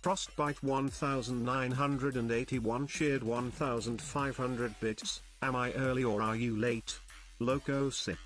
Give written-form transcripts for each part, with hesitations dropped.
Frostbite 1981 shared 1500 bits. Am I early or are you late? Lowco sip.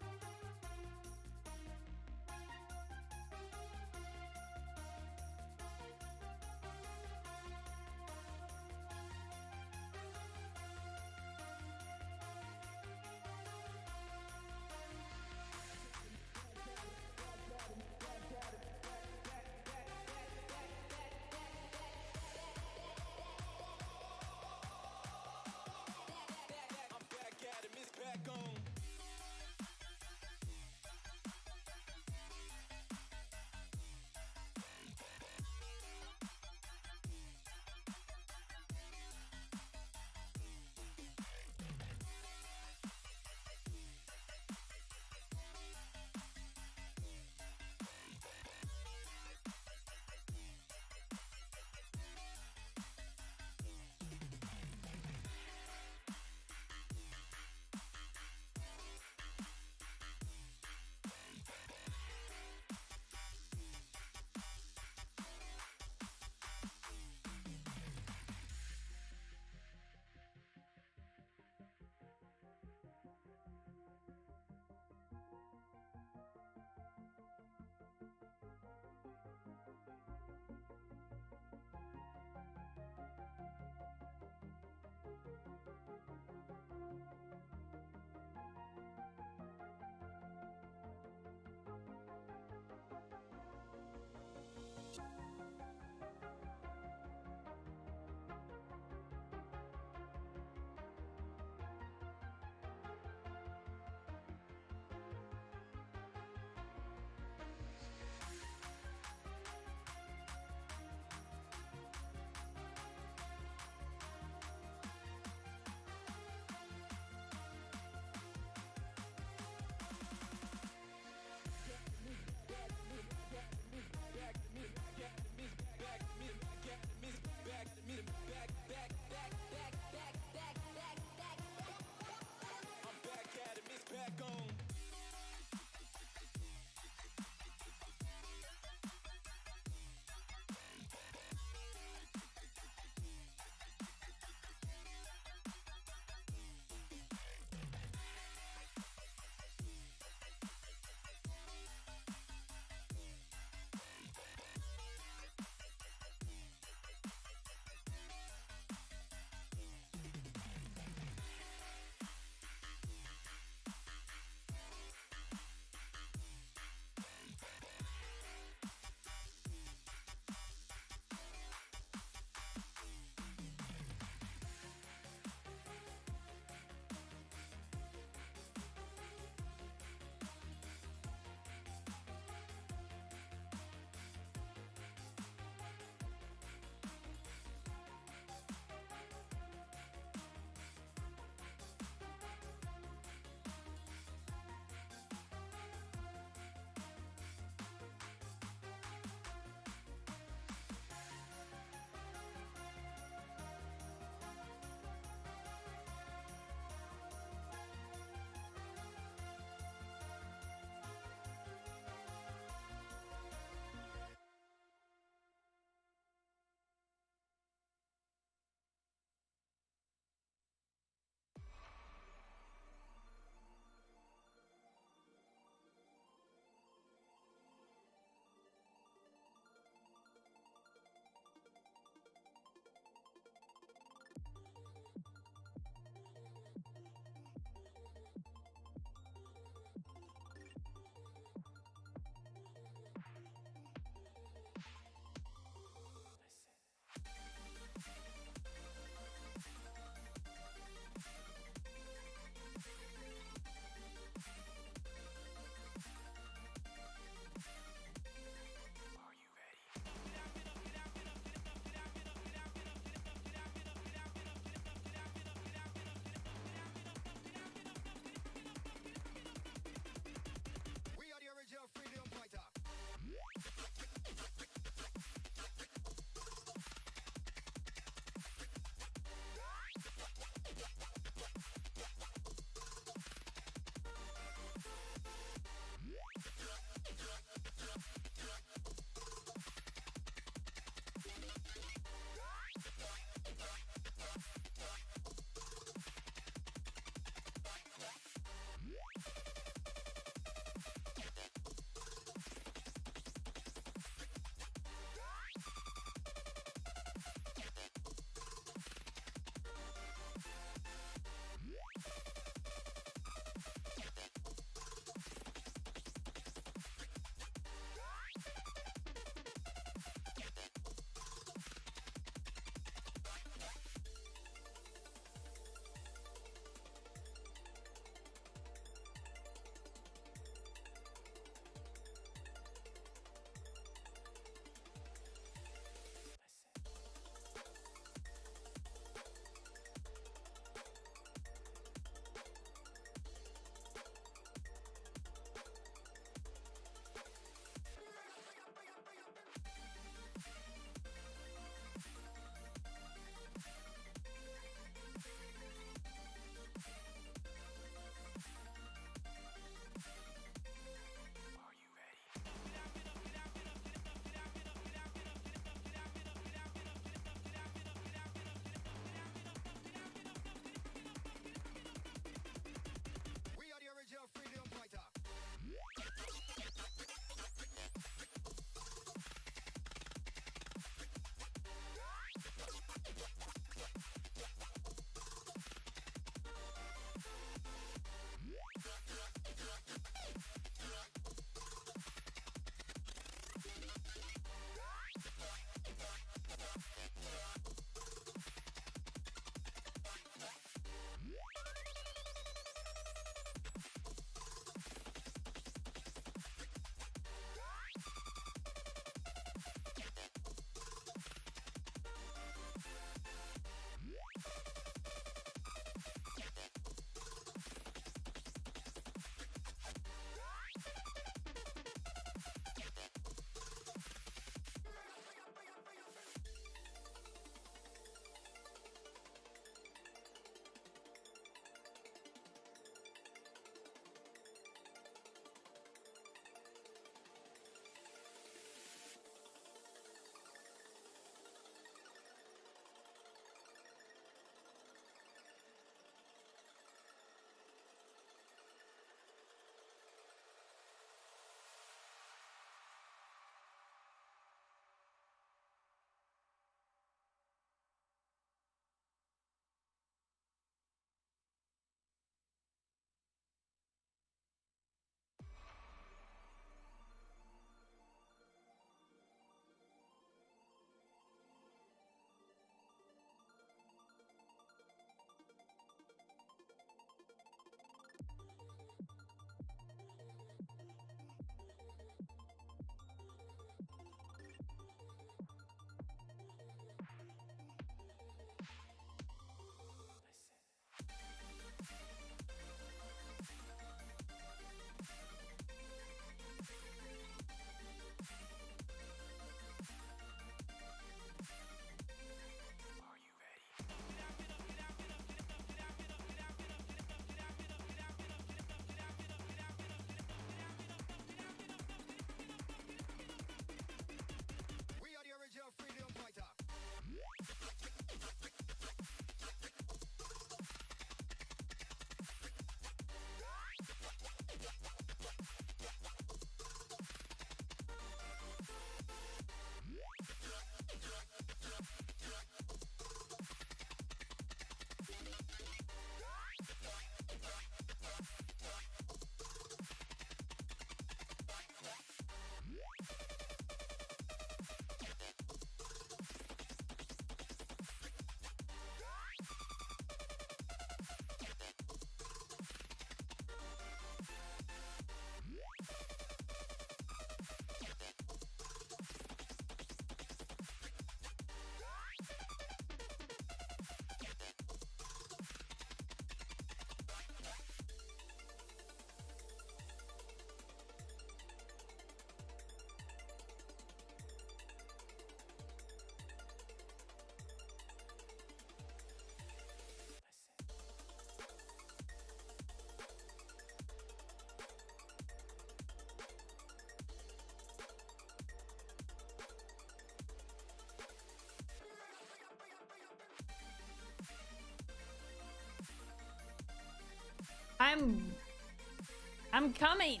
I'm coming.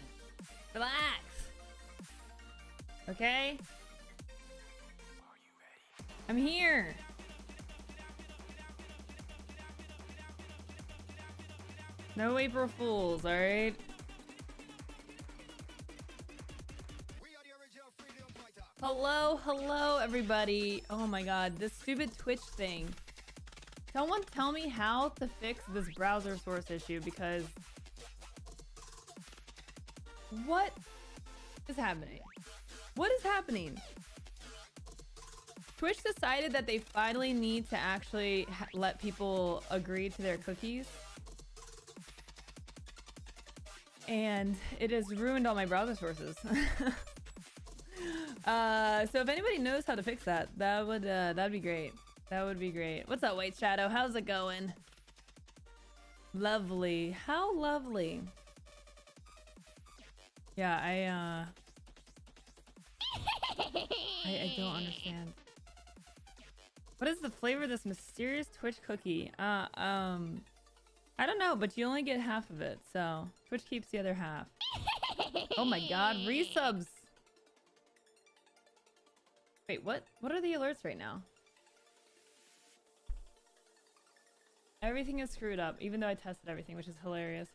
Relax. Okay? I'm here. No April Fools, alright? Hello, everybody. Oh my god, this stupid Twitch thing. Someone tell me how to fix this browser source issue, because what is happening? What is happening? Twitch decided that they finally need to actually let people agree to their cookies. And it has ruined all my browser sources. So if anybody knows how to fix that, that'd be great. That would be great. What's up, White Shadow? How's it going? Lovely. How lovely. Yeah, I don't understand. What is the flavor of this mysterious Twitch cookie? I don't know, but you only get half of it, so Twitch keeps the other half. Oh my god, resubs! Wait, what? What are the alerts right now? Everything is screwed up, even though I tested everything, which is hilarious.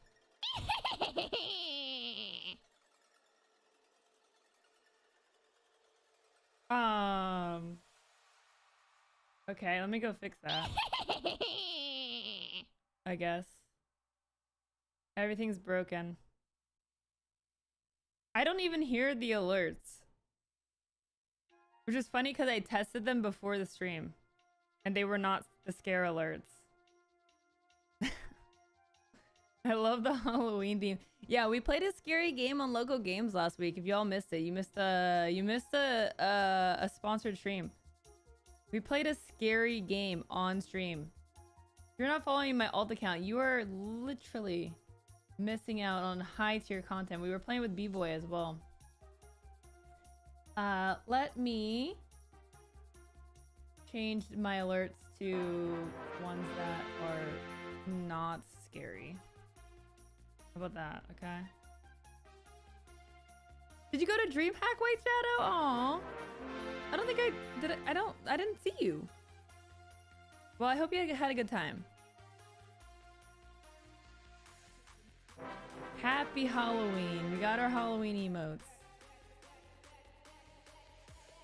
Okay, let me go fix that. I guess. Everything's broken. I don't even hear the alerts. Which is funny because I tested them before the stream. And they were not the scare alerts. I love the Halloween theme. Yeah, we played a scary game on Lowco Games last week. If y'all missed it, you missed a sponsored stream. We played a scary game on stream. If you're not following my alt account, you are literally missing out on high tier content. We were playing with B-Boy as well. Let me change my alerts to ones that are not scary. How about that? Okay. Did you go to DreamHack, White Shadow? Aw. I don't think I did. I didn't see you. Well, I hope you had a good time. Happy Halloween. We got our Halloween emotes.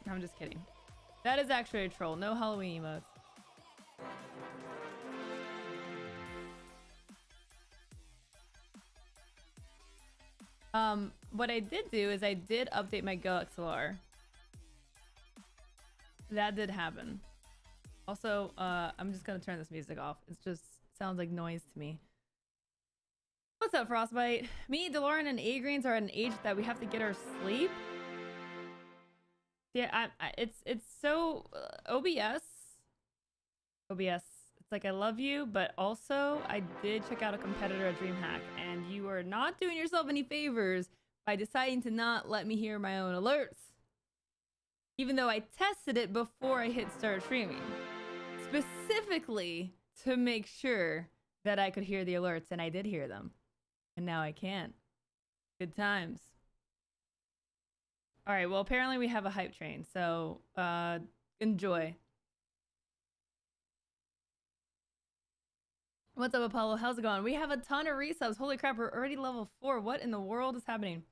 No, I'm just kidding. That is actually a troll. No Halloween emotes. What I did do is I did update my Go XLR. That did happen. Also, I'm just gonna turn this music off. It just sounds like noise to me. What's up, Frostbite? Me, DeLorean, and A-Greens are at an age that we have to get our sleep. Yeah, it's so OBS. It's like I love you, but also I did check out a competitor at DreamHack, and you are not doing yourself any favors by deciding to not let me hear my own alerts. Even though I tested it before I hit start streaming. Specifically to make sure that I could hear the alerts, and I did hear them. And now I can. Good times. Alright, well apparently we have a hype train, so enjoy. What's up, Apollo? How's it going? We have a ton of resubs. Holy crap, we're already level 4. What in the world is happening?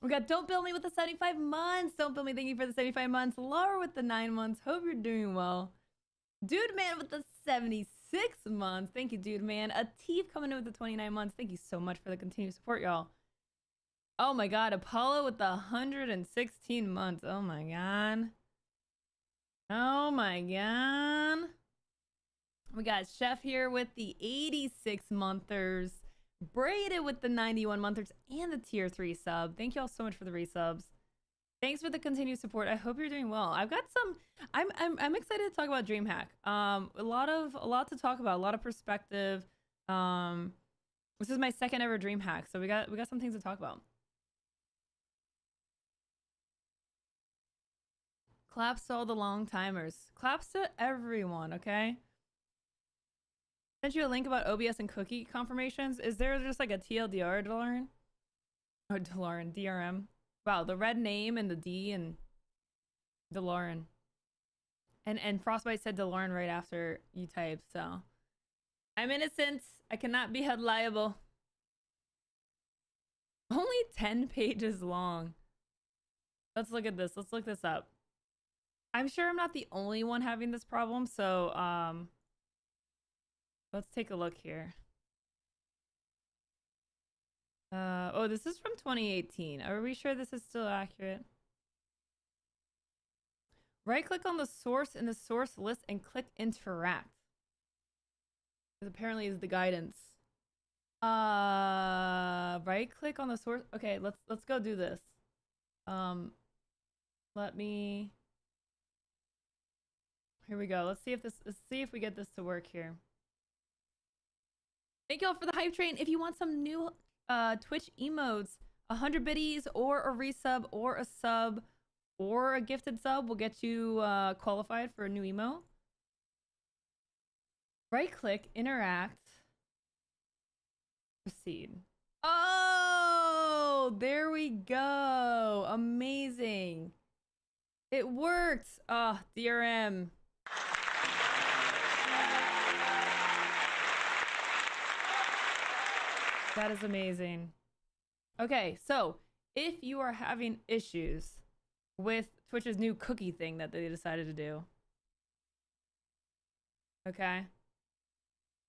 We got Don't Bill Me with the 75 months. Don't Bill Me, thank you for the 75 months. Laura with the 9 months. Hope you're doing well. Dude Man with the 76 months. Thank you, Dude Man. Atif coming in with the 29 months. Thank you so much for the continued support, y'all. Oh my god, Apollo with the 116 months. Oh my god. Oh my god. We got Chef here with the 86 monthers. Braided with the 91 monthers and the tier 3 sub. Thank you all so much for the resubs. Thanks for the continued support. I hope you're doing well. I've got some I'm excited to talk about DreamHack. A lot to talk about, a lot of perspective. This is my second ever DreamHack, so we got some things to talk about. Claps to all the long timers. Claps to everyone, okay? Sent you a link about OBS and cookie confirmations. Is there just like a TLDR, DeLorean? Or DeLorean, DRM. Wow, the red name and the D and DeLorean. And Frostbite said DeLorean right after you typed, so. I'm innocent. I cannot be held liable. Only 10 pages long. Let's look at this. Let's look this up. I'm sure I'm not the only one having this problem, so let's take a look here. Oh, this is from 2018. Are we sure this is still accurate? Right-click on the source in the source list and click interact. This apparently is the guidance. Right-click on the source. Okay, let's go do this. Let me. Here we go. Let's see if we get this to work here. Thank y'all for the hype train. If you want some new Twitch emotes, 100 biddies or a resub or a sub or a gifted sub will get you qualified for a new emo. Right click, interact, proceed. Oh, there we go. Amazing. It worked. Oh, DRM. That is amazing. Okay, so if you are having issues with Twitch's new cookie thing that they decided to do, okay,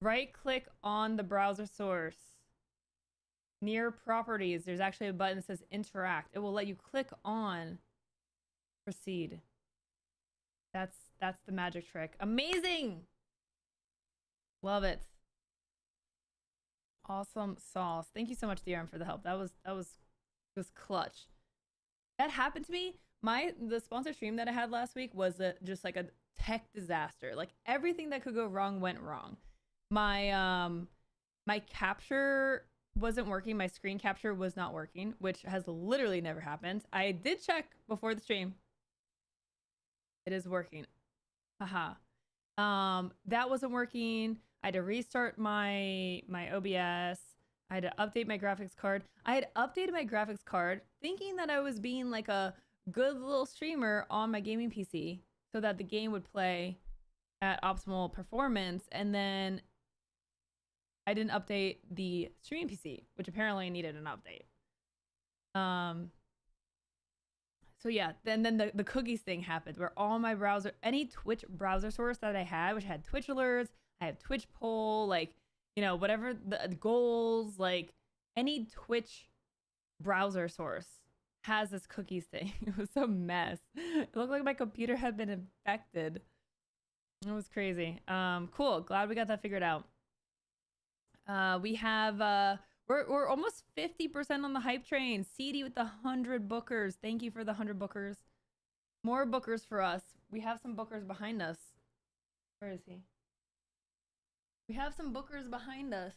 right click on the browser source. Near properties, there's actually a button that says interact. It will let you click on proceed. That's the magic trick. Amazing. Love it. Awesome sauce. Thank you so much, DRM, for the help. That was just clutch. That happened to me. The sponsor stream that I had last week was just like a tech disaster. Like everything that could go wrong went wrong. My capture wasn't working. My screen capture was not working, which has literally never happened. I did check before the stream. It is working. Haha. That wasn't working. I had to restart my OBS. I had to update my graphics card. I had updated my graphics card thinking that I was being like a good little streamer on my gaming PC so that the game would play at optimal performance. And then I didn't update the streaming PC, which apparently needed an update. So yeah, then the cookies thing happened where all my browser, any Twitch browser source that I had, which had Twitch alerts, I have Twitch poll, like, you know, whatever the goals, like any Twitch browser source has this cookies thing. It was a mess. It looked like my computer had been infected. It was crazy. Cool. Glad we got that figured out. We have we're almost 50% on the hype train. CD with the 100 bookers. Thank you for the 100 bookers. More bookers for us. We have some bookers behind us. Where is he? We have some bookers behind us.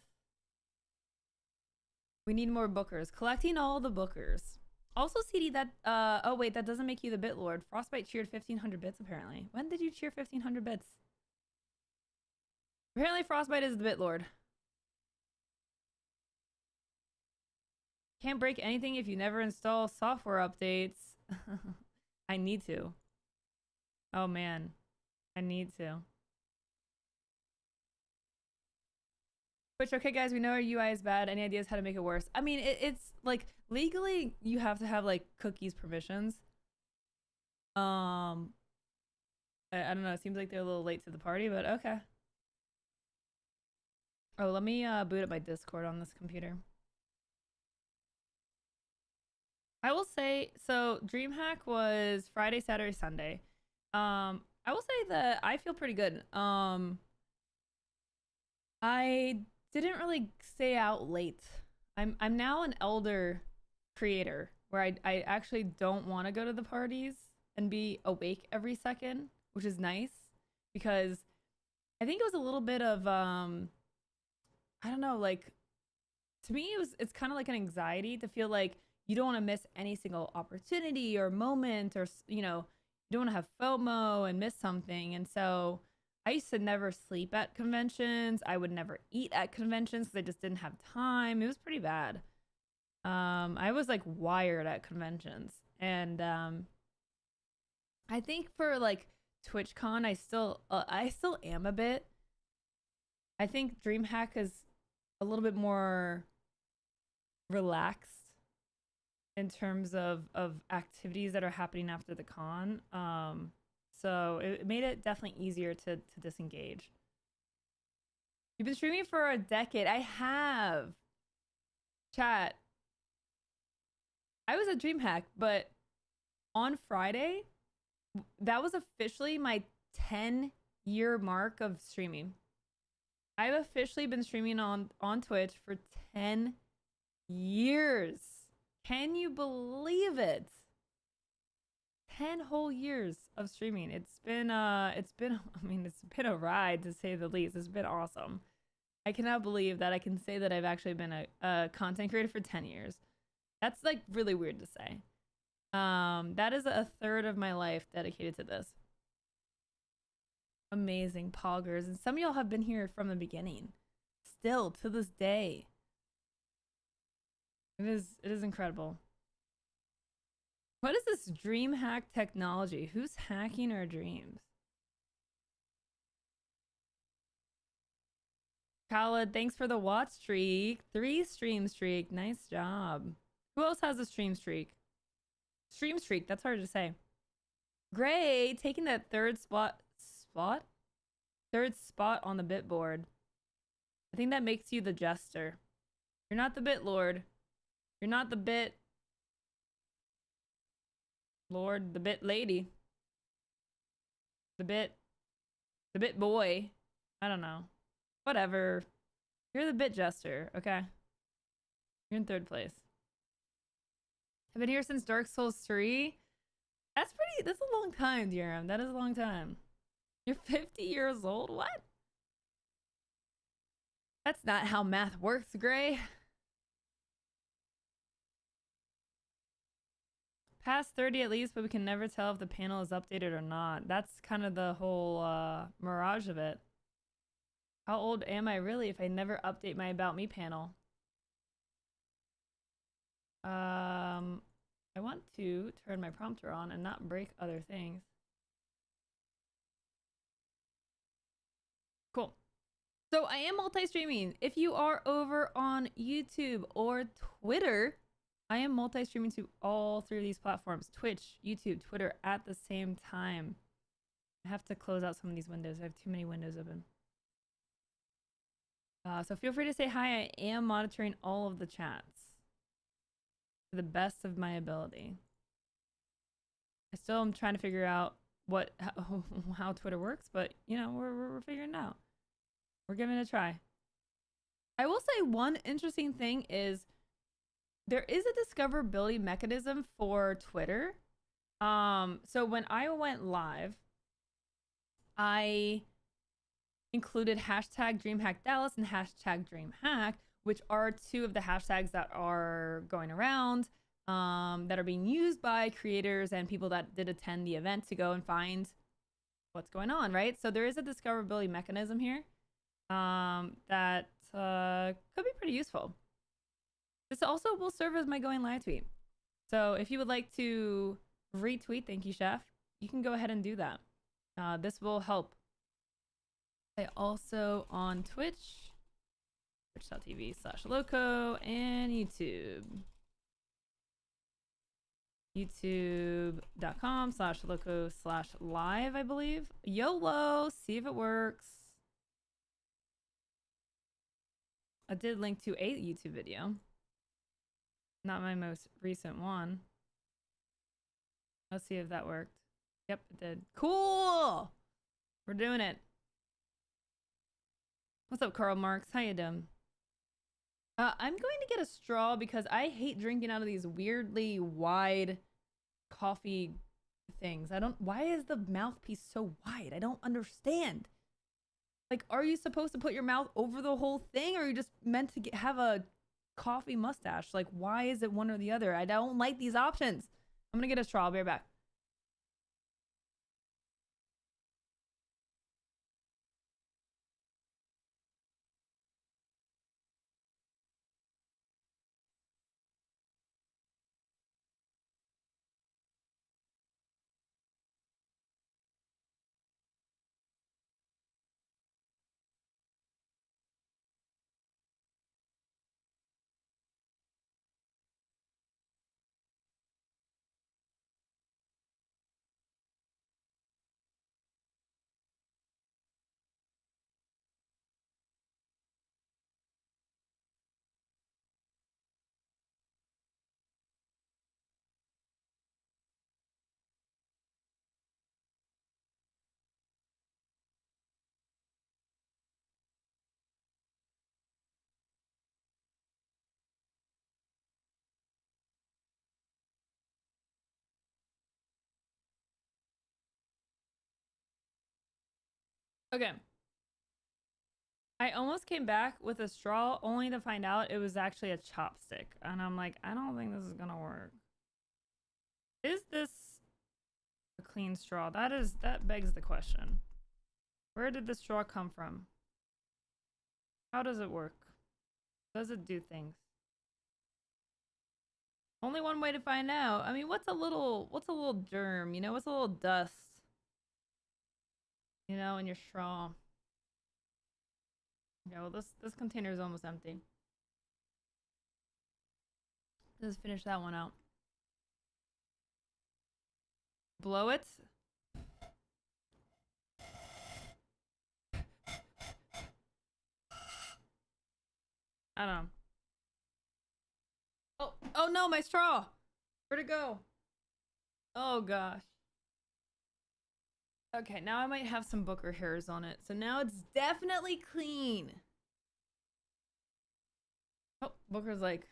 We need more bookers. Collecting all the bookers. Also, CD, that oh wait, that doesn't make you the bit lord. Frostbite cheered 1500 bits apparently. When did you cheer 1500 bits? Apparently Frostbite is the bit lord. Can't break anything if you never install software updates. I need to. Oh man. I need to. Which, okay guys, we know our UI is bad. Any ideas how to make it worse? I mean, it's like legally you have to have like cookies permissions. I don't know. It seems like they're a little late to the party, but okay. Oh, let me boot up my Discord on this computer. I will say, so DreamHack was Friday, Saturday, Sunday. I will say that I feel pretty good. I didn't really stay out late. I'm now an elder creator where I actually don't want to go to the parties and be awake every second, which is nice because I think it was a little bit of I don't know, like to me it's kind of like an anxiety to feel like you don't want to miss any single opportunity or moment, or, you know, you don't want to have FOMO and miss something. And so I used to never sleep at conventions. I would never eat at conventions because I just didn't have time. It was pretty bad. I was like wired at conventions, and I think for like TwitchCon, I still am a bit. I think DreamHack is a little bit more relaxed in terms of activities that are happening after the con. So it made it definitely easier to disengage. You've been streaming for a decade. I have. Chat. I was at DreamHack, but on Friday, that was officially my 10-year mark of streaming. I've officially been streaming on Twitch for 10 years. Can you believe it? 10 whole years of streaming. It's been I mean, it's been a ride to say the least. It's been awesome. I cannot believe that I can say that I've actually been a content creator for 10 years. That's like really weird to say. That is a third of my life dedicated to this. Amazing poggers. And some of y'all have been here from the beginning. Still to this day. It is incredible. What is this DreamHack technology? Who's hacking our dreams? Khaled, thanks for the watch streak. 3 stream streak. Nice job. Who else has a stream streak? Stream streak. That's hard to say. Gray, taking that third spot? Third spot on the bit board. I think that makes you the jester. You're not the bit lord. You're not the bit lord, the bit lady. The bit boy. I don't know. Whatever. You're the bit jester, okay? You're in 3rd place. I've been here since Dark Souls 3. That's a long time, Jerem. That is a long time. You're 50 years old? What? That's not how math works, Gray. Past 30 at least, but we can never tell if the panel is updated or not. That's kind of the whole mirage of it. How old am I really if I never update my About Me panel? I want to turn my prompter on and not break other things. Cool. So I am multi-streaming. If you are over on YouTube or Twitter, I am multi-streaming to all 3 of these platforms. Twitch, YouTube, Twitter at the same time. I have to close out some of these windows. I have too many windows open. So feel free to say hi. I am monitoring all of the chats to the best of my ability. I still am trying to figure out how Twitter works, but you know, we're figuring it out. We're giving it a try. I will say one interesting thing is there is a discoverability mechanism for Twitter. So when I went live, I included hashtag DreamHack Dallas and hashtag DreamHack, which are 2 of the hashtags that are going around, that are being used by creators and people that did attend the event to go and find what's going on, right? So there is a discoverability mechanism here that could be pretty useful. This also will serve as my going live tweet. So if you would like to retweet, thank you, Chef, you can go ahead and do that. This will help. I also on Twitch, twitch.tv/Lowco, and YouTube. youtube.com/Lowco/live, I believe. YOLO, see if it works. I did link to a YouTube video. Not my most recent one. Let's see if that worked. Yep, it did. Cool! We're doing it. What's up, Karl Marx? How you doing? I'm going to get a straw because I hate drinking out of these weirdly wide coffee things. Why is the mouthpiece so wide? I don't understand. Like, are you supposed to put your mouth over the whole thing, or are you just meant to have a coffee mustache? Like, why is it one or the other? I don't like these options. I'm gonna get a straw. I'll be right back. Okay. I almost came back with a straw only to find out it was actually a chopstick. And I'm like, I don't think this is gonna work. Is this a clean straw? That begs the question. Where did the straw come from? How does it work? Does it do things? Only one way to find out. I mean, what's a little germ, you know, what's a little dust? You know, in your straw. Yeah, well this container is almost empty. Let's finish that one out. Blow it. I don't know. Oh no, my straw! Where'd it go? Oh gosh. Okay, now I might have some Booker hairs on it. So now it's definitely clean. Oh, Booker's like,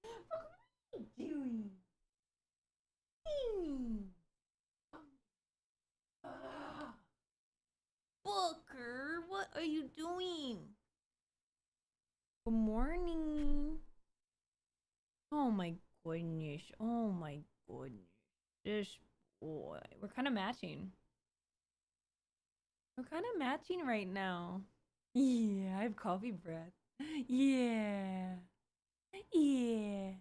what are you doing? Booker, what are you doing? Good morning. Oh my goodness. Oh my goodness. This boy. We're kind of matching. We're kind of matching right now. Yeah, I have coffee breath. Yeah. Yeah.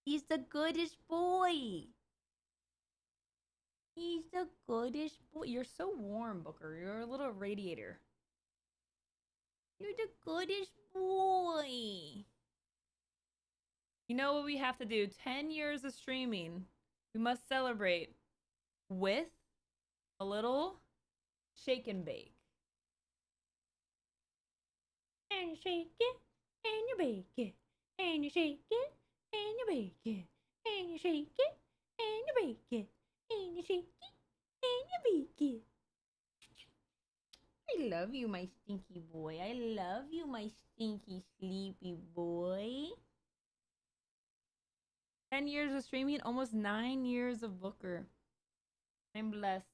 He's the goodest boy. He's the goodest boy. You're so warm, Booker. You're a little radiator. You're the goodest boy. You know what we have to do? 10 years of streaming. We must celebrate with a little shake and bake. And you shake it, and you bake it. And you shake it, and you bake it. And you shake it, and you bake it. And you shake it, and you bake it. I love you, my stinky boy. I love you, my stinky sleepy boy. 10 years of streaming, almost 9 years of Booker. I'm blessed.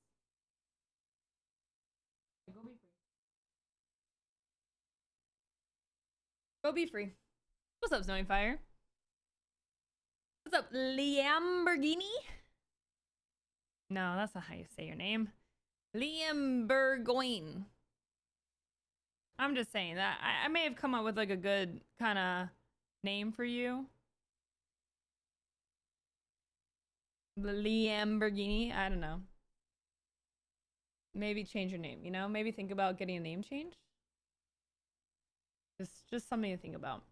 Go be free. Go be free. What's up, Snowy Fire? What's up, Lamborghini? No, that's not how you say your name. Liam Burgoyne. I'm just saying that I may have come up with like a good kind of name for you. Lamborghini. I don't know. Maybe change your name, you know? Maybe think about getting a name change. Just something to think about.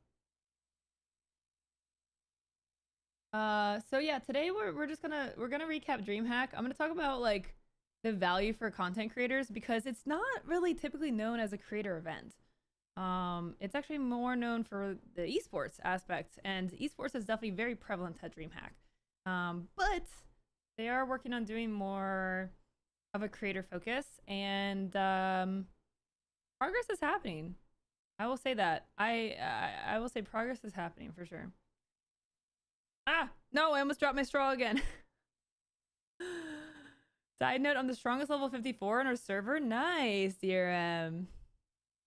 So yeah, today we're gonna recap DreamHack. I'm gonna talk about like the value for content creators because it's not really typically known as a creator event. It's actually more known for the esports aspect, and esports is definitely very prevalent at DreamHack. But they are working on doing more of a creator focus, and progress is happening. I will say that. I will say progress is happening for sure. Ah, no, I almost dropped my straw again. Side note, I'm the strongest level 54 on our server. Nice, DRM.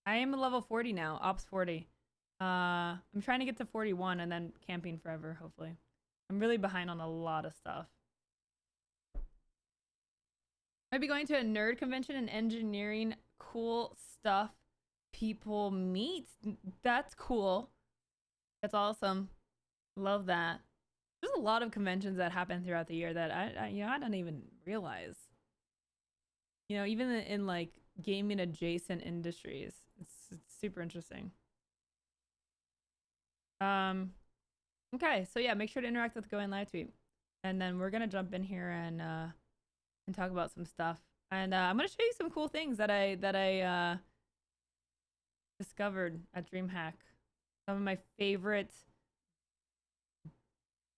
I am a level 40 now, ops 40. I'm trying to get to 41 and then camping forever, hopefully. I'm really behind on a lot of stuff. Might be going to a nerd convention and engineering. Cool stuff people meet. That's cool. That's awesome. Love that. There's a lot of conventions that happen throughout the year that I don't even realize. You know, even in like gaming adjacent industries, it's super interesting. Okay, so yeah, make sure to interact with the Going Live tweet, and then we're gonna jump in here and talk about some stuff. And I'm gonna show you some cool things that I discovered at DreamHack. Some of my favorite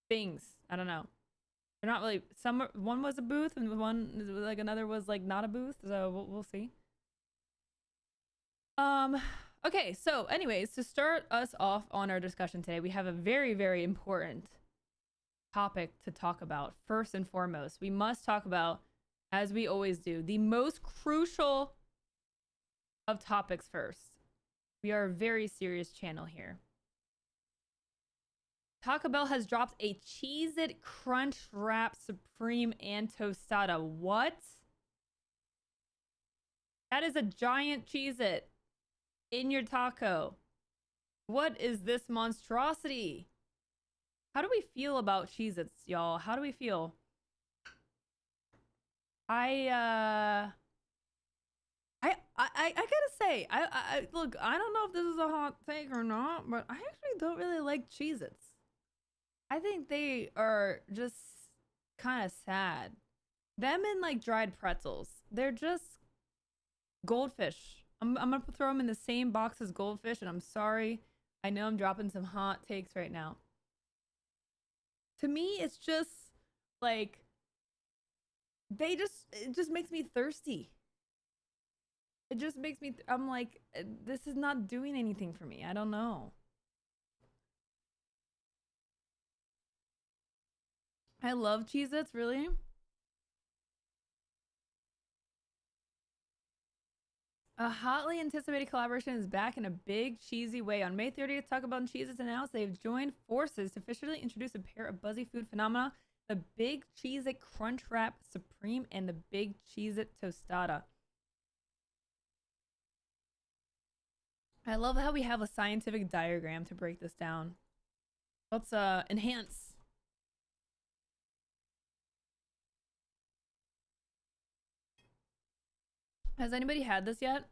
things. I don't know. They're not really. One was a booth, and one like another was like not a booth. So we'll see. Okay. So, anyways, to start us off on our discussion today, we have a very, very important topic to talk about. First and foremost, we must talk about as we always do, the most crucial of topics first. We are a very serious channel here. Taco Bell has dropped a Cheez-It Crunch Wrap Supreme and Tostada. What? That is a giant Cheez-It in your taco. What is this monstrosity? How do we feel about Cheez-Its, y'all? How do we feel? I gotta say, I look, I don't know if this is a hot take or not, but I actually don't really like Cheez-Its. I think they are just kind of sad. Them and like dried pretzels. They're just goldfish. I'm gonna throw them in the same box as goldfish, and I'm sorry. I know I'm dropping some hot takes right now. To me, it's just like it just makes me thirsty. It just makes me, I'm like, this is not doing anything for me. I don't know. I love Cheez-Its, really. A hotly anticipated collaboration is back in a big, cheesy way. On May 30th, Taco Bell and Cheez-Its announced they've joined forces to officially introduce a pair of buzzy food phenomena, the Big Cheez-It Crunch Wrap Supreme and the Big Cheez-It Tostada. I love how we have a scientific diagram to break this down. Let's enhance. Has anybody had this yet?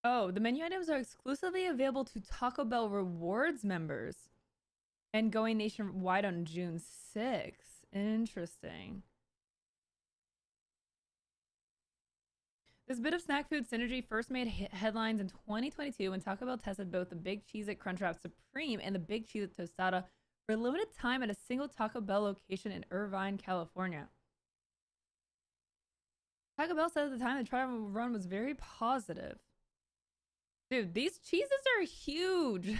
Oh, the menu items are exclusively available to Taco Bell Rewards members and going nationwide on June 6th. Interesting. This bit of snack food synergy first made headlines in 2022 when Taco Bell tested both the Big Cheez-It Crunchwrap Supreme and the Big Cheez-It Tostada for a limited time at a single Taco Bell location in Irvine, California. Taco Bell said at the time the trial run was very positive. Dude, these cheeses are huge.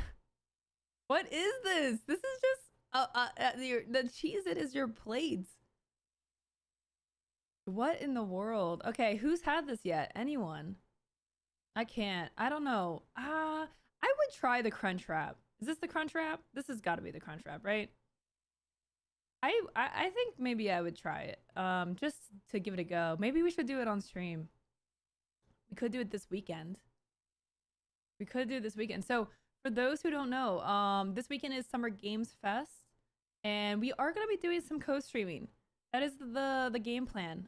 What is this? This is just the Cheez-It is your plates. What in the world? Okay, who's had this yet? Anyone? I can't. I don't know. I would try the Crunch Wrap. Is this the Crunch Wrap? This has got to be the Crunch Wrap, right? I think maybe I would try it. Just to give it a go. Maybe we should do it on stream. We could do it this weekend. We could do it this weekend. So for those who don't know, this weekend is Summer Games Fest, and we are gonna be doing some co-streaming. That is the game plan.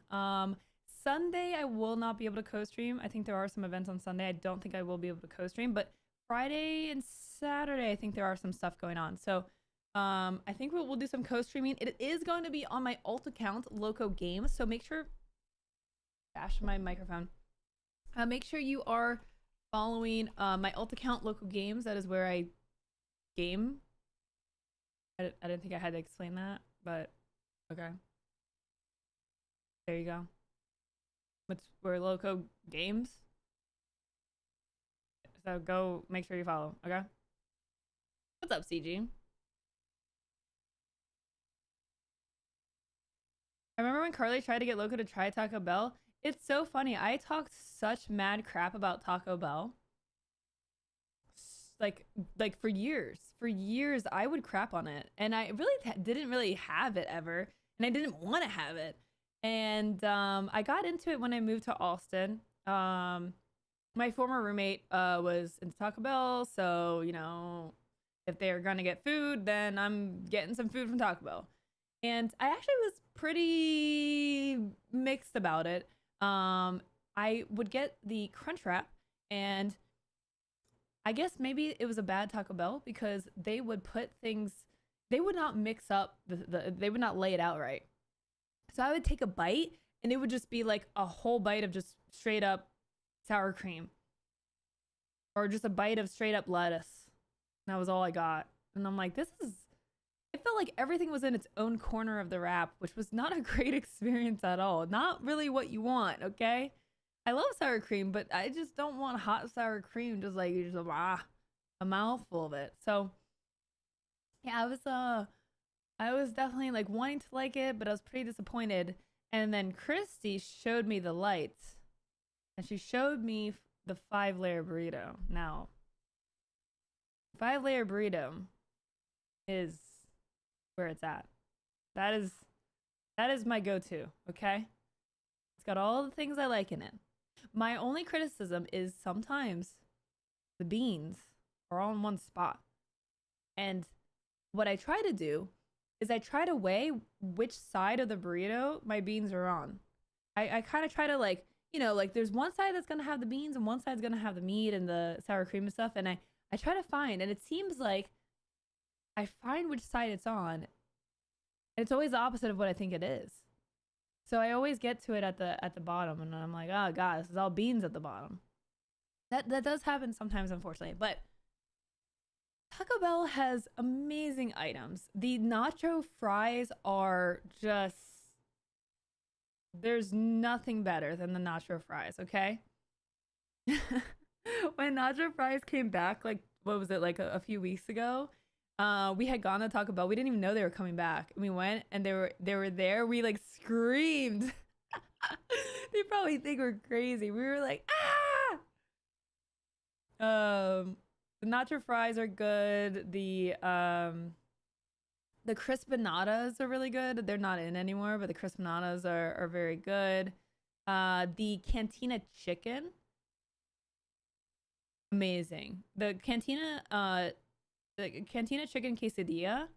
Sunday I will not be able to co-stream. I think there are some events on Sunday. I don't think I will be able to co-stream, but Friday and Saturday I think there are some stuff going on. So I think we'll do some co-streaming. It is going to be on my alt account, Lowco Games. So make sure, bash my microphone. Make sure you are following my alt account, Lowco Games. That is where I game. I didn't think I had to explain that, but okay. There you go. We're Lowco Games. So go make sure you follow, okay? What's up, CG? I remember when Carly tried to get Lowco to try Taco Bell. It's so funny. I talked such mad crap about Taco Bell. Like for years. For years, I would crap on it. And I really didn't really have it ever. And I didn't want to have it. And I got into it when I moved to Austin. My former roommate was into Taco Bell. So, you know, if they're going to get food, then I'm getting some food from Taco Bell. And I actually was pretty mixed about it. I would get the Crunch Wrap, and I guess maybe it was a bad Taco Bell because they would put things, they would not mix up, they would not lay it out right. So I would take a bite, and it would just be like a whole bite of just straight up sour cream. Or just a bite of straight up lettuce. And that was all I got. And I'm like, it felt like everything was in its own corner of the wrap, which was not a great experience at all. Not really what you want, okay? I love sour cream, but I just don't want hot sour cream, just like a mouthful of it. So yeah, I was definitely like wanting to like it, but I was pretty disappointed. And then Christy showed me the lights, and she showed me the 5-layer burrito. Now, 5-layer burrito is where it's at. That is my go-to. Okay, it's got all the things I like in it. My only criticism is sometimes the beans are all in one spot, and what I try to do is I try to weigh which side of the burrito my beans are on. I kind of try to like, you know, like there's one side that's gonna have the beans and one side's gonna have the meat and the sour cream and stuff. And I try to find, and it seems like I find which side it's on. And it's always the opposite of what I think it is. So I always get to it at the bottom, and I'm like, oh god, this is all beans at the bottom. That does happen sometimes, unfortunately, but Taco Bell has amazing items. The nacho fries are just... There's nothing better than the nacho fries, okay? When nacho fries came back, like, what was it, like a few weeks ago? We had gone to Taco Bell. We didn't even know they were coming back. We went, and they were there. We, like, screamed. They probably think we're crazy. We were like, ah! The nacho fries are good. The crispinadas are really good. They're not in anymore, but the crispinadas are very good. The cantina chicken, amazing. The cantina chicken quesadilla,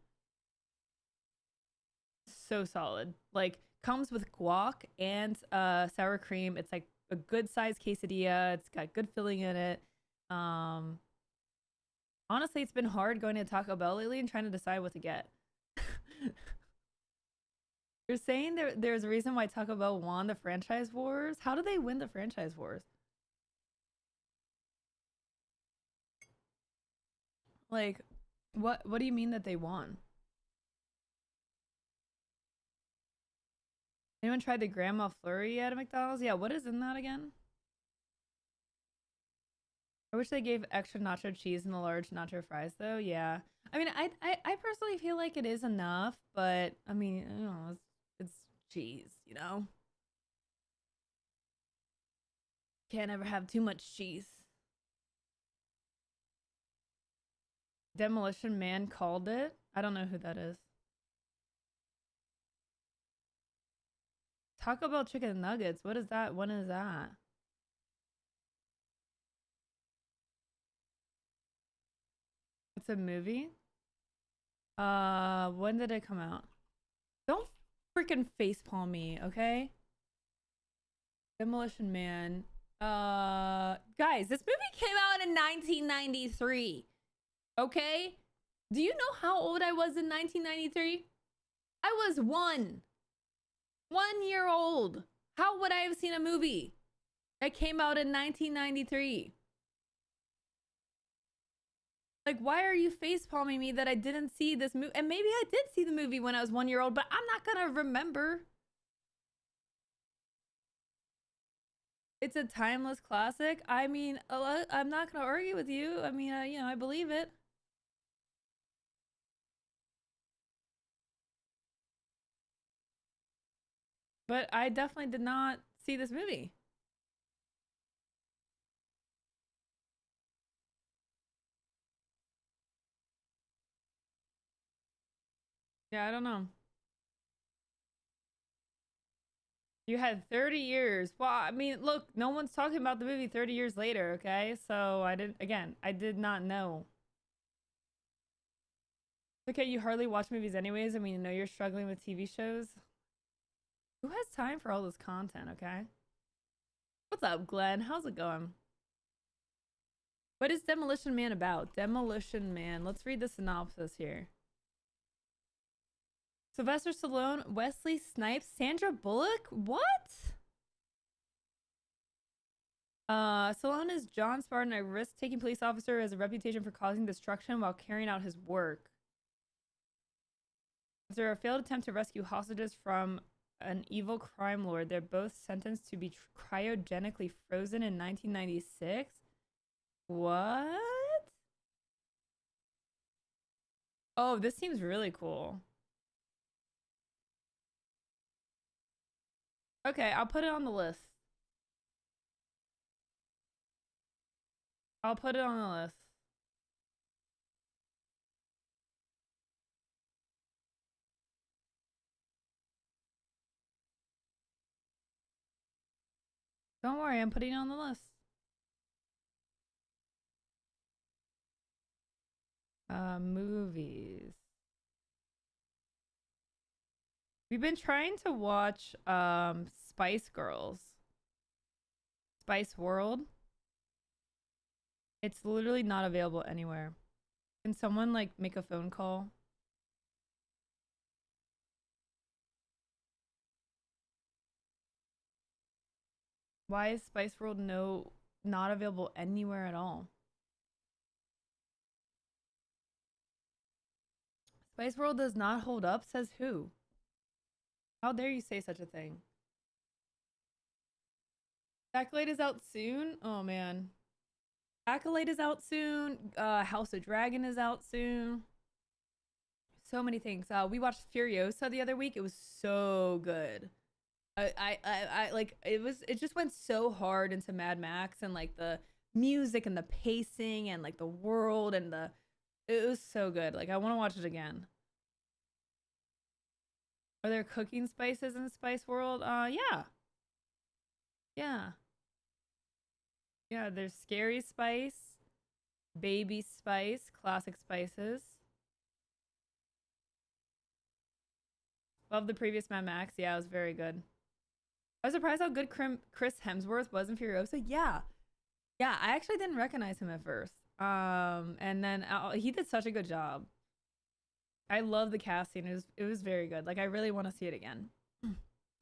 so solid. Like, comes with guac and sour cream. It's like a good sized quesadilla. It's got good filling in it. Honestly, it's been hard going to Taco Bell lately and trying to decide what to get. You're saying there's a reason why Taco Bell won the franchise wars? How do they win the franchise wars? Like, what do you mean that they won? Anyone tried the Grandma Flurry yet at McDonald's? Yeah, what is in that again? I wish they gave extra nacho cheese in the large nacho fries, though. Yeah, I mean, I personally feel like it is enough, but I mean, you know, it's cheese, you know. Can't ever have too much cheese. Demolition Man called it. I don't know who that is. Taco Bell chicken nuggets. What is that? When is that? It's a movie. When did it come out? Don't freaking facepalm me, okay? Demolition Man. Guys, this movie came out in 1993. Okay? Do you know how old I was in 1993? I was 1 year old. How would I have seen a movie that came out in 1993? Like, why are you facepalming me that I didn't see this movie? And maybe I did see the movie when I was 1 year old, but I'm not gonna remember. It's a timeless classic. I mean, I'm not gonna argue with you. I mean, you know, I believe it. But I definitely did not see this movie. Yeah, I don't know. You had 30 years. Well, I mean, look, no one's talking about the movie 30 years later, okay? So I did not know. Okay, you hardly watch movies anyways. I mean, I know you're struggling with TV shows. Who has time for all this content, okay? What's up, Glenn? How's it going? What is Demolition Man about? Demolition Man. Let's read the synopsis here. Sylvester Stallone, Wesley Snipes, Sandra Bullock? What? Stallone is John Spartan, a risk-taking police officer who has a reputation for causing destruction while carrying out his work. After a failed attempt to rescue hostages from an evil crime lord, they're both sentenced to be cryogenically frozen in 1996. What? Oh, this seems really cool. Okay, I'll put it on the list. I'll put it on the list. Don't worry, I'm putting it on the list. Movies. We've been trying to watch Spice Girls. Spice World. It's literally not available anywhere. Can someone like make a phone call? Why is Spice World not available anywhere at all? Spice World does not hold up, says who? How dare you say such a thing? Accolade is out soon? Oh man. Accolade is out soon. House of Dragon is out soon. So many things. We watched Furiosa the other week. It was so good. I like it just went so hard into Mad Max and like the music and the pacing and like the world and it was so good. Like I want to watch it again. Are there cooking spices in Spice World? Yeah. Yeah. Yeah, there's scary spice, baby spice, classic spices. Love the previous Mad Max. Yeah, it was very good. I was surprised how good Chris Hemsworth was in Furiosa. Yeah. Yeah, I actually didn't recognize him at first. And then he did such a good job. I love the casting. It was very good. Like I really want to see it again.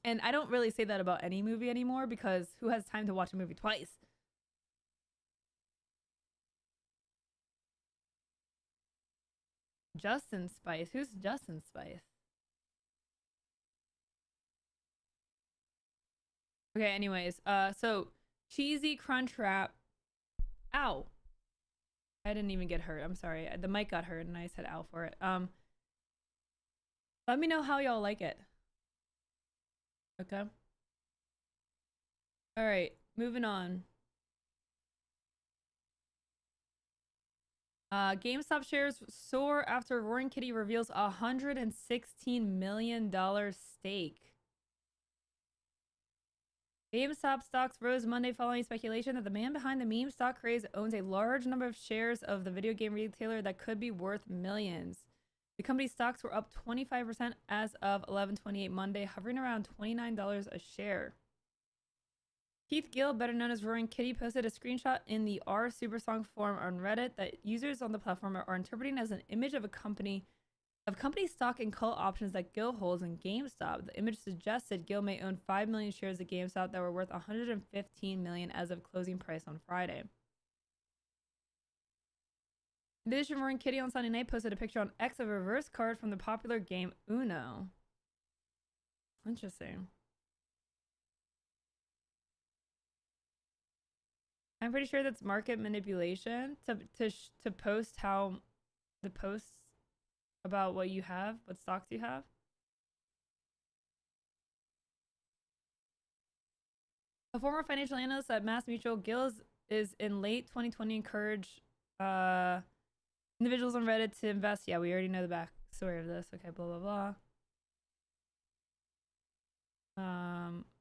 And I don't really say that about any movie anymore because who has time to watch a movie twice? Justin Spice. Who's Justin Spice? Okay, anyways, so cheesy crunch wrap. Ow. I didn't even get hurt. I'm sorry. The mic got hurt and I said ow for it. Let me know how y'all like it. Okay. All right, moving on. GameStop shares soar after Roaring Kitty reveals $116 million stake. GameStop stocks rose Monday following speculation that the man behind the meme stock craze owns a large number of shares of the video game retailer that could be worth millions. The company's stocks were up 25% as of 11/28 Monday, hovering around $29 a share. Keith Gill, better known as Roaring Kitty, posted a screenshot in the R Supersong forum on Reddit that users on the platform are interpreting as an image of company stock and call options that Gill holds in GameStop. The image suggested Gill may own 5 million shares of GameStop that were worth $115 million as of closing price on Friday. In addition, Roaring Kitty on Sunday night posted a picture on X of a reverse card from the popular game Uno. Interesting. I'm pretty sure that's market manipulation to post how the posts about what you have, what stocks you have. A former financial analyst at MassMutual, Gill is in late 2020 encouraged individuals on Reddit to invest. Yeah, we already know the backstory of this. Okay, blah blah blah.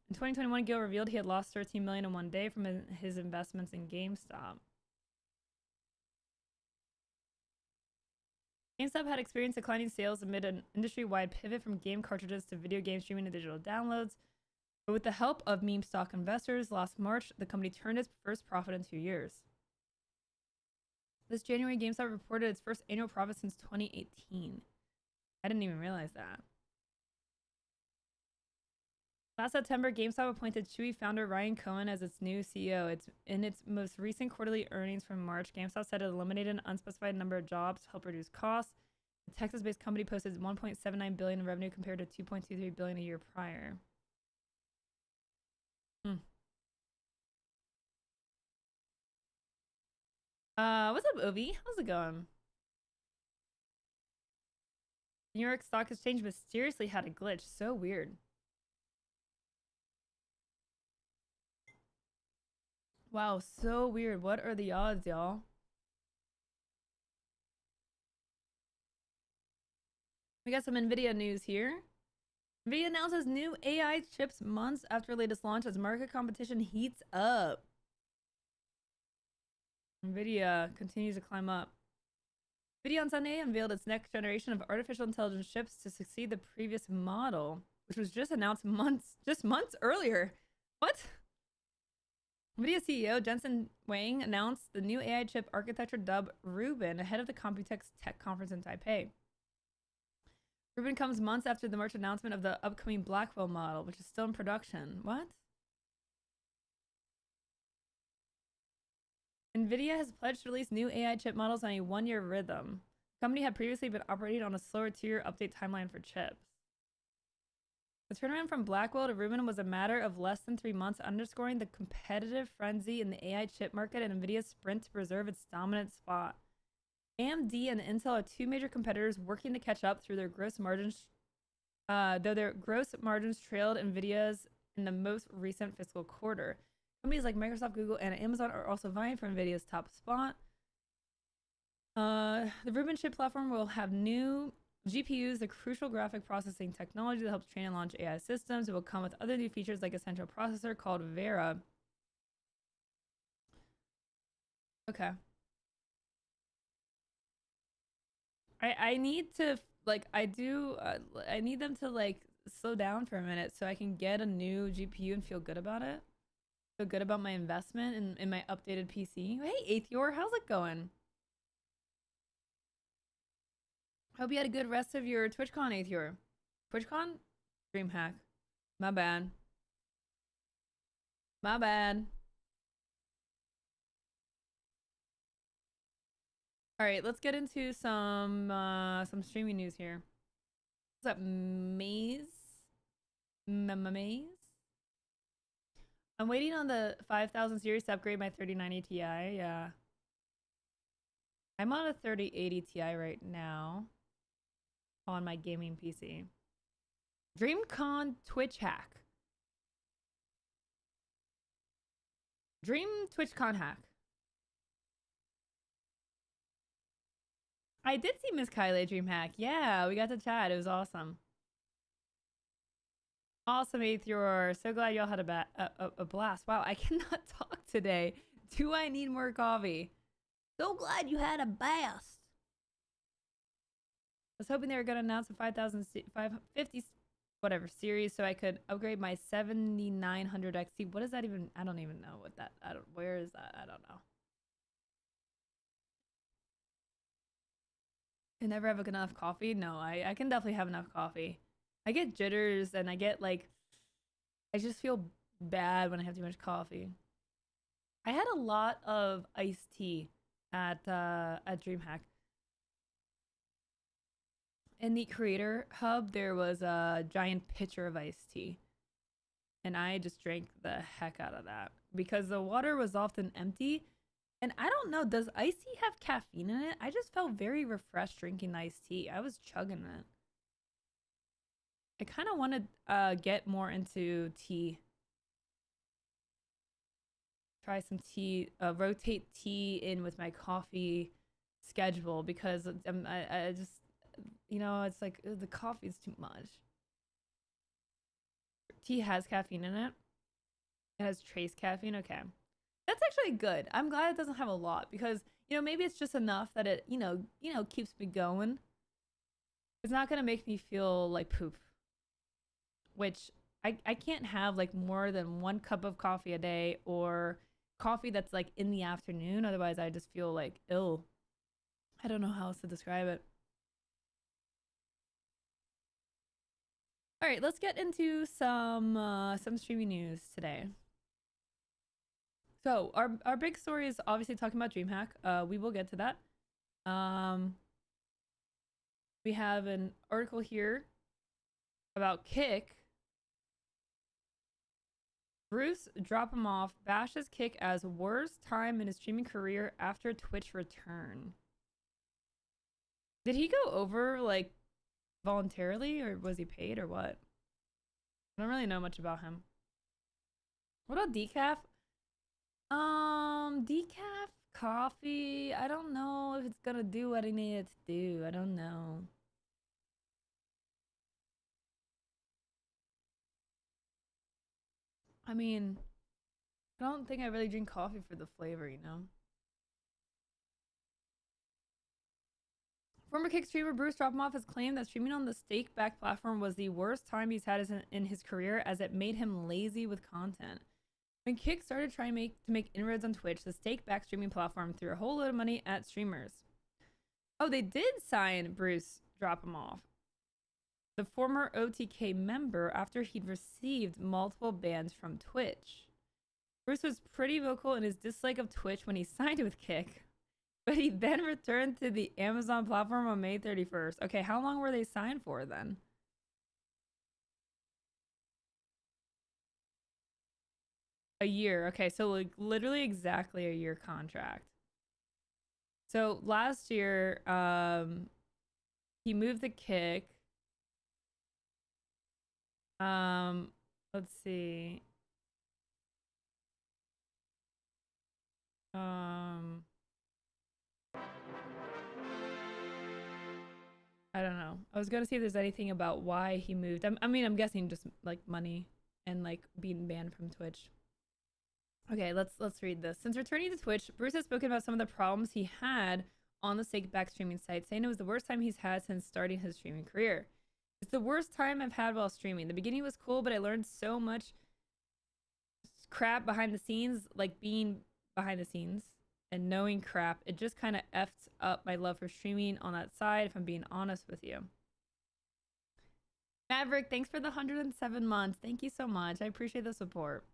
In 2021, Gill revealed he had lost $13 million in one day from his investments in GameStop. GameStop had experienced declining sales amid an industry-wide pivot from game cartridges to video game streaming and digital downloads. But with the help of meme stock investors, last March, the company turned its first profit in 2 years. This January, GameStop reported its first annual profit since 2018. I didn't even realize that. Last September, GameStop appointed Chewy founder Ryan Cohen as its new CEO. In its most recent quarterly earnings from March, GameStop said it eliminated an unspecified number of jobs to help reduce costs. The Texas-based company posted $1.79 billion in revenue compared to $2.23 billion a year prior. What's up, Ovi? How's it going? New York Stock Exchange mysteriously had a glitch. So weird. Wow, so weird. What are the odds, y'all? We got some NVIDIA news here. NVIDIA announces new AI chips months after latest launch as market competition heats up. NVIDIA continues to climb up. NVIDIA on Sunday unveiled its next generation of artificial intelligence chips to succeed the previous model, which was just announced months earlier. What? NVIDIA CEO Jensen Huang announced the new AI chip architecture dubbed Rubin ahead of the Computex Tech Conference in Taipei. Rubin comes months after the March announcement of the upcoming Blackwell model, which is still in production. What? NVIDIA has pledged to release new AI chip models on a one-year rhythm. The company had previously been operating on a slower two-year update timeline for chips. The turnaround from Blackwell to Rubin was a matter of less than 3 months, underscoring the competitive frenzy in the AI chip market and NVIDIA's sprint to preserve its dominant spot. AMD and Intel are two major competitors working to catch up through their gross margins, though their gross margins trailed NVIDIA's in the most recent fiscal quarter. Companies like Microsoft, Google, and Amazon are also vying for NVIDIA's top spot. The Rubin chip platform will have new GPUs, the crucial graphic processing technology that helps train and launch AI systems. It will come with other new features like a central processor called Vera. Okay. I need to, like, I need them to, like, slow down for a minute so I can get a new GPU and feel good about it. Feel good about my investment in my updated PC. Hey, Aethior, how's it going? Hope you had a good rest of your TwitchCon, Aethior. TwitchCon? DreamHack. My bad. My bad. All right, let's get into some streaming news here. What's up, Maze? Maze? I'm waiting on the 5000 series to upgrade my 3090 Ti. Yeah. I'm on a 3080 Ti right now on my gaming PC. DreamCon Twitch hack. Dream TwitchCon hack. I did see Miss Kylie DreamHack. Yeah, we got to chat. It was awesome. Awesome, Aethior. So glad y'all had a blast. Wow, I cannot talk today. Do I need more coffee? So glad you had a blast. I was hoping they were going to announce a 550 whatever series so I could upgrade my 7900 XT. What is that even? I don't even know what that. Where is that? I don't know. I never have enough coffee. No, I can definitely have enough coffee. I get jitters and I get like, I just feel bad when I have too much coffee. I had a lot of iced tea at DreamHack. In the creator hub, there was a giant pitcher of iced tea. And I just drank the heck out of that because the water was often empty. And I don't know, does iced tea have caffeine in it? I just felt very refreshed drinking iced tea. I was chugging it. I kind of want to get more into tea. Try some tea, rotate tea in with my coffee schedule because I just, you know, it's like the coffee is too much. Tea has caffeine in it. It has trace caffeine. Okay. That's actually good. I'm glad it doesn't have a lot because, you know, maybe it's just enough that it, you know, keeps me going. It's not going to make me feel like poop, which I can't have like more than 1 cup of coffee a day or coffee that's like in the afternoon. Otherwise, I just feel like ill. I don't know how else to describe it. All right, let's get into some streaming news today. So our big story is obviously talking about DreamHack. We will get to that. We have an article here about Kick. Bruce drop him off, bashes Kick as worst time in his streaming career after Twitch return. Did he go over like voluntarily or was he paid or what? I don't really know much about him. What about Decaf? Decaf coffee. I don't know if it's gonna do what I need it to do. I don't know. I mean, I don't think I really drink coffee for the flavor, you know? Former Kick streamer Bruce Dropoff has claimed that streaming on the stake-backed platform was the worst time he's had in his career, as it made him lazy with content. When Kick started trying to make inroads on Twitch, the stake-backed streaming platform threw a whole load of money at streamers. Oh, they did sign Bruce Dropoff, the former OTK member, after he'd received multiple bans from Twitch. Bruce was pretty vocal in his dislike of Twitch when he signed with Kick, but he then returned to the Amazon platform on May 31st. Okay, how long were they signed for then? A year. Okay, so like literally exactly a year contract. So last year, he moved the Kick. Let's see. I don't know. I was gonna see if there's anything about why he moved. I mean, I'm guessing just like money and like being banned from Twitch. Okay, let's read this. Since returning to Twitch, Bruce has spoken about some of the problems he had on the stake-backed streaming site, saying it was the worst time he's had since starting his streaming career. It's the worst time I've had while streaming. The beginning was cool, but I learned so much crap behind the scenes, like being behind the scenes and knowing crap. It just kind of effed up my love for streaming on that side, if I'm being honest with you. Maverick, thanks for the 107 months. Thank you so much. I appreciate the support.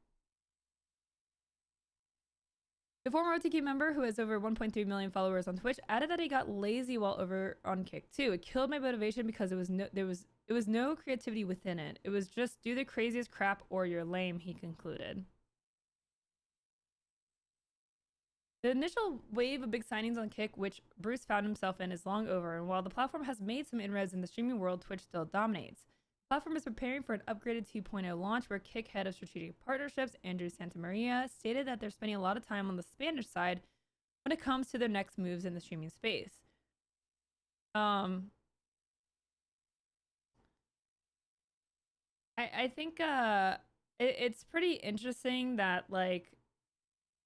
The former OTK member, who has over 1.3 million followers on Twitch, added that he got lazy while over on Kick too. It killed my motivation because there was no creativity within it. It was just do the craziest crap or you're lame, he concluded. The initial wave of big signings on Kick, which Bruce found himself in, is long over, and while the platform has made some inroads in the streaming world, Twitch still dominates. The platform is preparing for an upgraded 2.0 launch, where Kick head of strategic partnerships, Andrew Santamaria, stated that they're spending a lot of time on the Spanish side when it comes to their next moves in the streaming space. I think it's pretty interesting that, like,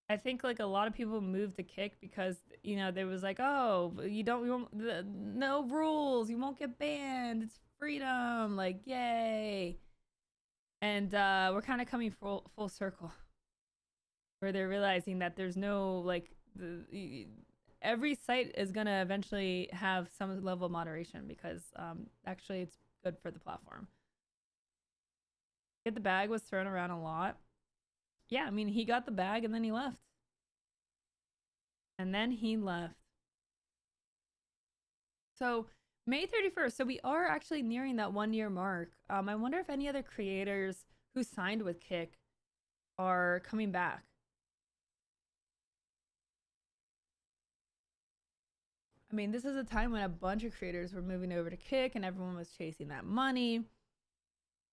I think like a lot of people moved to Kick because, you know, there was like, oh, no rules, you won't get banned, it's freedom, like, yay. And we're kind of coming full circle, where they're realizing that there's no, like, every site is gonna eventually have some level of moderation, because actually it's good for the platform. Get the bag was thrown around a lot. Yeah, I mean, he got the bag and then he left. And then he left. So May 31st. So we are actually nearing that 1 year mark. I wonder if any other creators who signed with Kick are coming back. I mean, this is a time when a bunch of creators were moving over to Kick and everyone was chasing that money.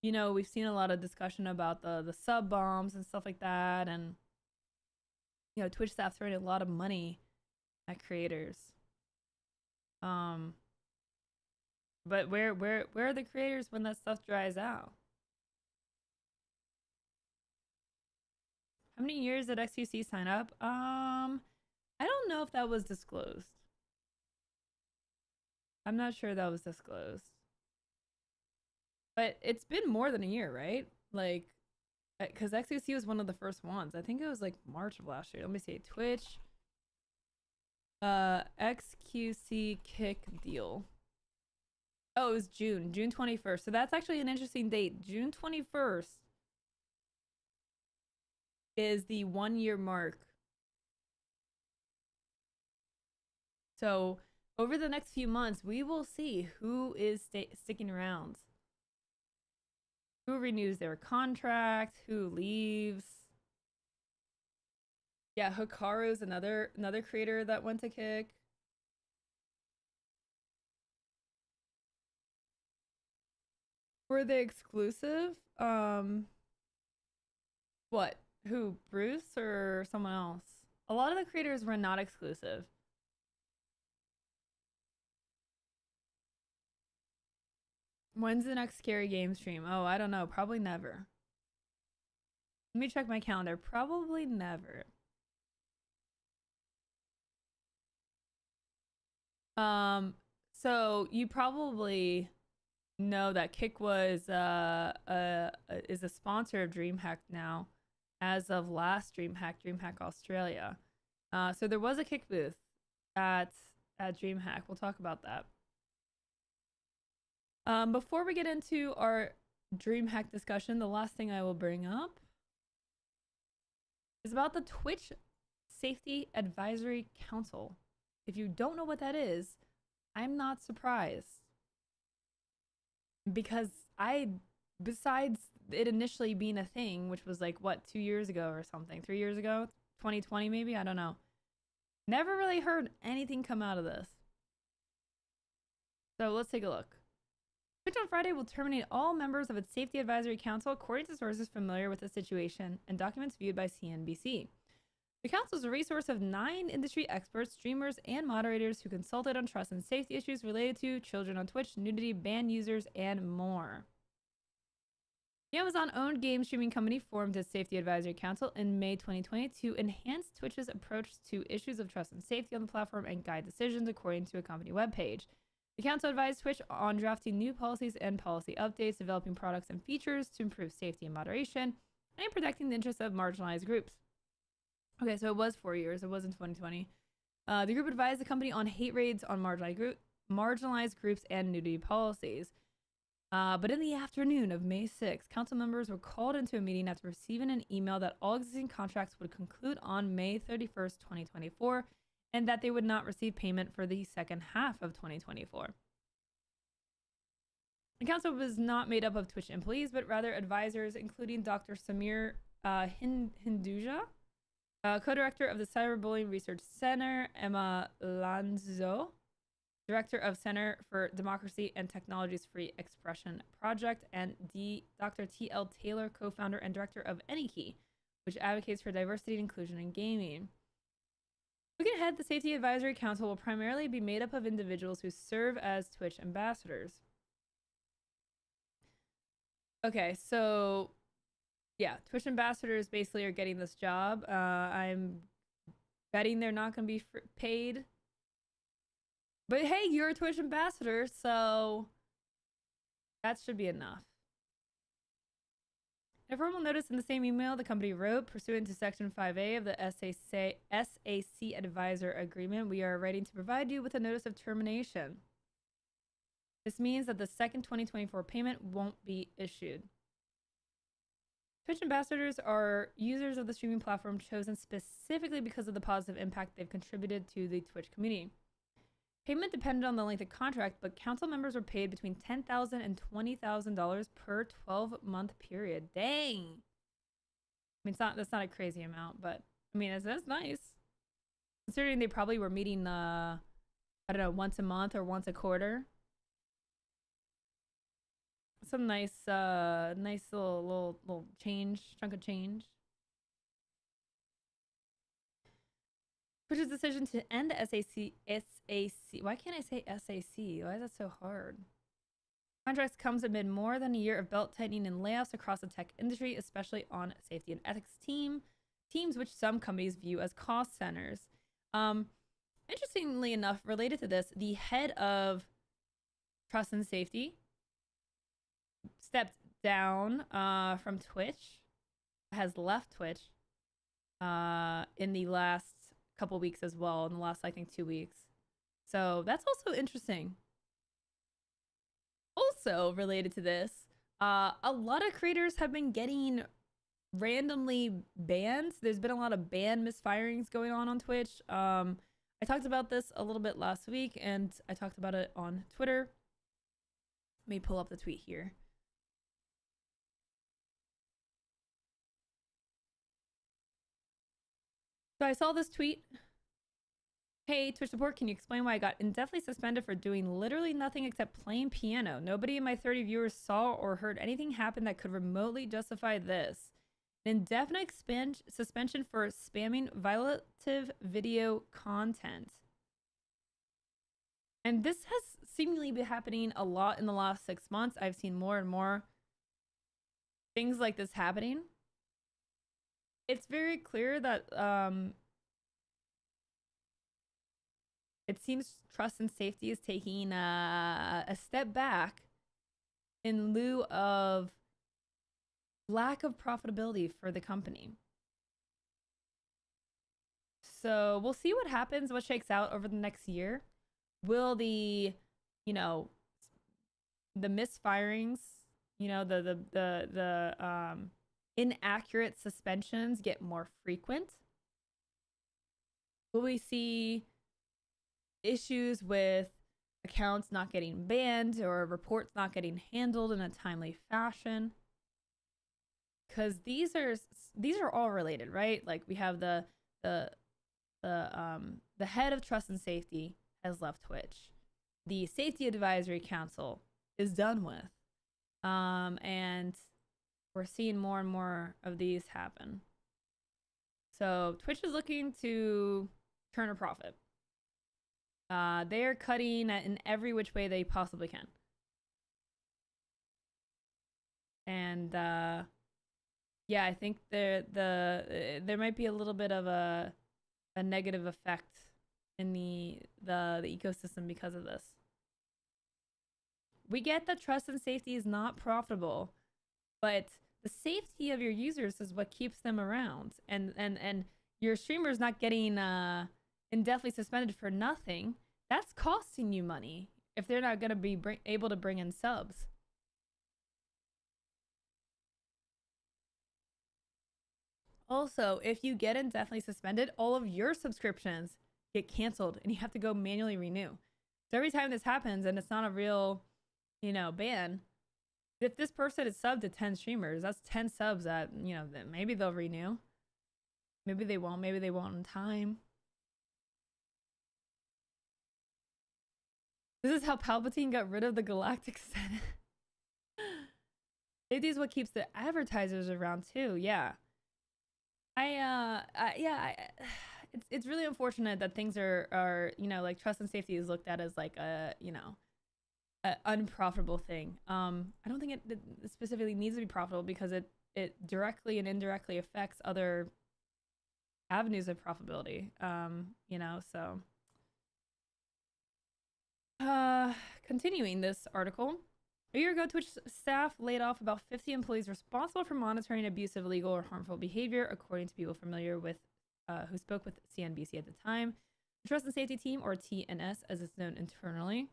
You know, we've seen a lot of discussion about the sub bombs and stuff like that, and, you know, Twitch staff throwing a lot of money at creators. But where are the creators when that stuff dries out? How many years did XQC sign up? I don't know if that was disclosed. I'm not sure that was disclosed. But it's been more than a year, right? Like, because XQC was one of the first ones. I think it was like March of last year. Let me see. Twitch. XQC Kick deal. Oh, it was June 21st. So that's actually an interesting date. June 21st is the 1 year mark. So over the next few months, we will see who is sticking around. Who renews their contract, who leaves. Yeah, Hikaru's another creator that went to Kick. Were they exclusive? What? Who, Bruce or someone else? A lot of the creators were not exclusive. When's the next scary game stream? Oh, I don't know. Probably never. Let me check my calendar. Probably never. So you probably know that Kick was is a sponsor of DreamHack now, as of last DreamHack Australia. So there was a Kick booth at DreamHack. We'll talk about that. Before we get into our DreamHack discussion, the last thing I will bring up is about the Twitch Safety Advisory Council. If you don't know what that is, I'm not surprised. Because besides it initially being a thing, which was like, what, 2 years ago or something, 3 years ago, 2020 maybe, I don't know. Never really heard anything come out of this. So let's take a look. Twitch on Friday will terminate all members of its Safety Advisory Council, according to sources familiar with the situation and documents viewed by CNBC. The council is a resource of 9 industry experts, streamers, and moderators who consulted on trust and safety issues related to children on Twitch, nudity, banned users, and more. The Amazon-owned game streaming company formed its Safety Advisory Council in May 2020 to enhance Twitch's approach to issues of trust and safety on the platform and guide decisions, according to a company webpage. The council advised Twitch on drafting new policies and policy updates, developing products and features to improve safety and moderation, and protecting the interests of marginalized groups. Okay, so it was 4 years. It was in 2020. The group advised the company on hate raids on marginalized groups and nudity policies. But in the afternoon of May 6th, council members were called into a meeting after receiving an email that all existing contracts would conclude on May 31st, 2024, and that they would not receive payment for the second half of 2024. The council was not made up of Twitch employees, but rather advisors, including Dr. Samir Hinduja, co-director of the Cyberbullying Research Center, Emma Lanzo, director of Center for Democracy and Technology's Free Expression Project, and Dr. T.L. Taylor, co-founder and director of AnyKey, which advocates for diversity and inclusion in gaming. Looking ahead, the Safety Advisory Council will primarily be made up of individuals who serve as Twitch ambassadors. Okay, so yeah, Twitch ambassadors basically are getting this job. I'm betting they're not going to be paid. But hey, you're a Twitch ambassador, so that should be enough. In a formal notice in the same email, the company wrote, pursuant to Section 5A of the SAC Advisor Agreement, we are writing to provide you with a notice of termination. This means that the second 2024 payment won't be issued. Twitch ambassadors are users of the streaming platform chosen specifically because of the positive impact they've contributed to the Twitch community. Payment depended on the length of contract, but council members were paid between $10,000 and $20,000 per 12-month period. Dang! I mean, that's not a crazy amount, but I mean, that's nice. Considering they probably were meeting, I don't know, once a month or once a quarter. Some nice little change, chunk of change. Twitch's decision to end SAC. Why can't I say SAC? Why is that so hard? Contracts comes amid more than a year of belt tightening and layoffs across the tech industry, especially on safety and ethics teams, which some companies view as cost centers. Interestingly enough, related to this, the head of trust and safety stepped down from Twitch, has left Twitch in the last couple weeks as well, in the last, I think, 2 weeks. So that's also interesting. Also related to this, a lot of creators have been getting randomly banned. There's been a lot of ban misfirings going on Twitch. I talked about this a little bit last week, and I talked about it on Twitter. Let me pull up the tweet here. So I saw this tweet. Hey, Twitch support, can you explain why I got indefinitely suspended for doing literally nothing except playing piano? Nobody in my 30 viewers saw or heard anything happen that could remotely justify this. indefinite suspension for spamming violative video content. And this has seemingly been happening a lot in the last 6 months. I've seen more and more things like this happening. It's very clear that it seems trust and safety is taking a step back in lieu of lack of profitability for the company. So we'll see what happens, what shakes out over the next year. Will the, you know, the misfirings, you know, the inaccurate suspensions get more frequent? Will we see issues with accounts not getting banned or reports not getting handled in a timely fashion? Because these are all related, right? Like we have the head of trust and safety has left Twitch. The safety advisory council is done with, and we're seeing more and more of these happen. So Twitch is looking to turn a profit. They are cutting in every which way they possibly can. And yeah, I think there might be a little bit of a negative effect in the ecosystem because of this. We get that trust and safety is not profitable, but the safety of your users is what keeps them around. And your streamer's not getting indefinitely suspended for nothing. That's costing you money if they're not going to be able to bring in subs. Also, if you get indefinitely suspended, all of your subscriptions get canceled and you have to go manually renew. So every time this happens and it's not a real, you know, ban, if this person is subbed to 10 streamers, that's 10 subs that, you know, that maybe they'll renew. Maybe they won't. Maybe they won't in time. This is how Palpatine got rid of the Galactic Senate. Safety is what keeps the advertisers around too. Yeah. It's really unfortunate that things are, you know, like trust and safety is looked at as like a, you know, an unprofitable thing. I don't think it specifically needs to be profitable because it directly and indirectly affects other avenues of profitability. You know, so continuing this article. A year ago, Twitch staff laid off about 50 employees responsible for monitoring abusive, illegal, or harmful behavior, according to people familiar with who spoke with CNBC at the time. The Trust and Safety Team, or TNS as it's known internally,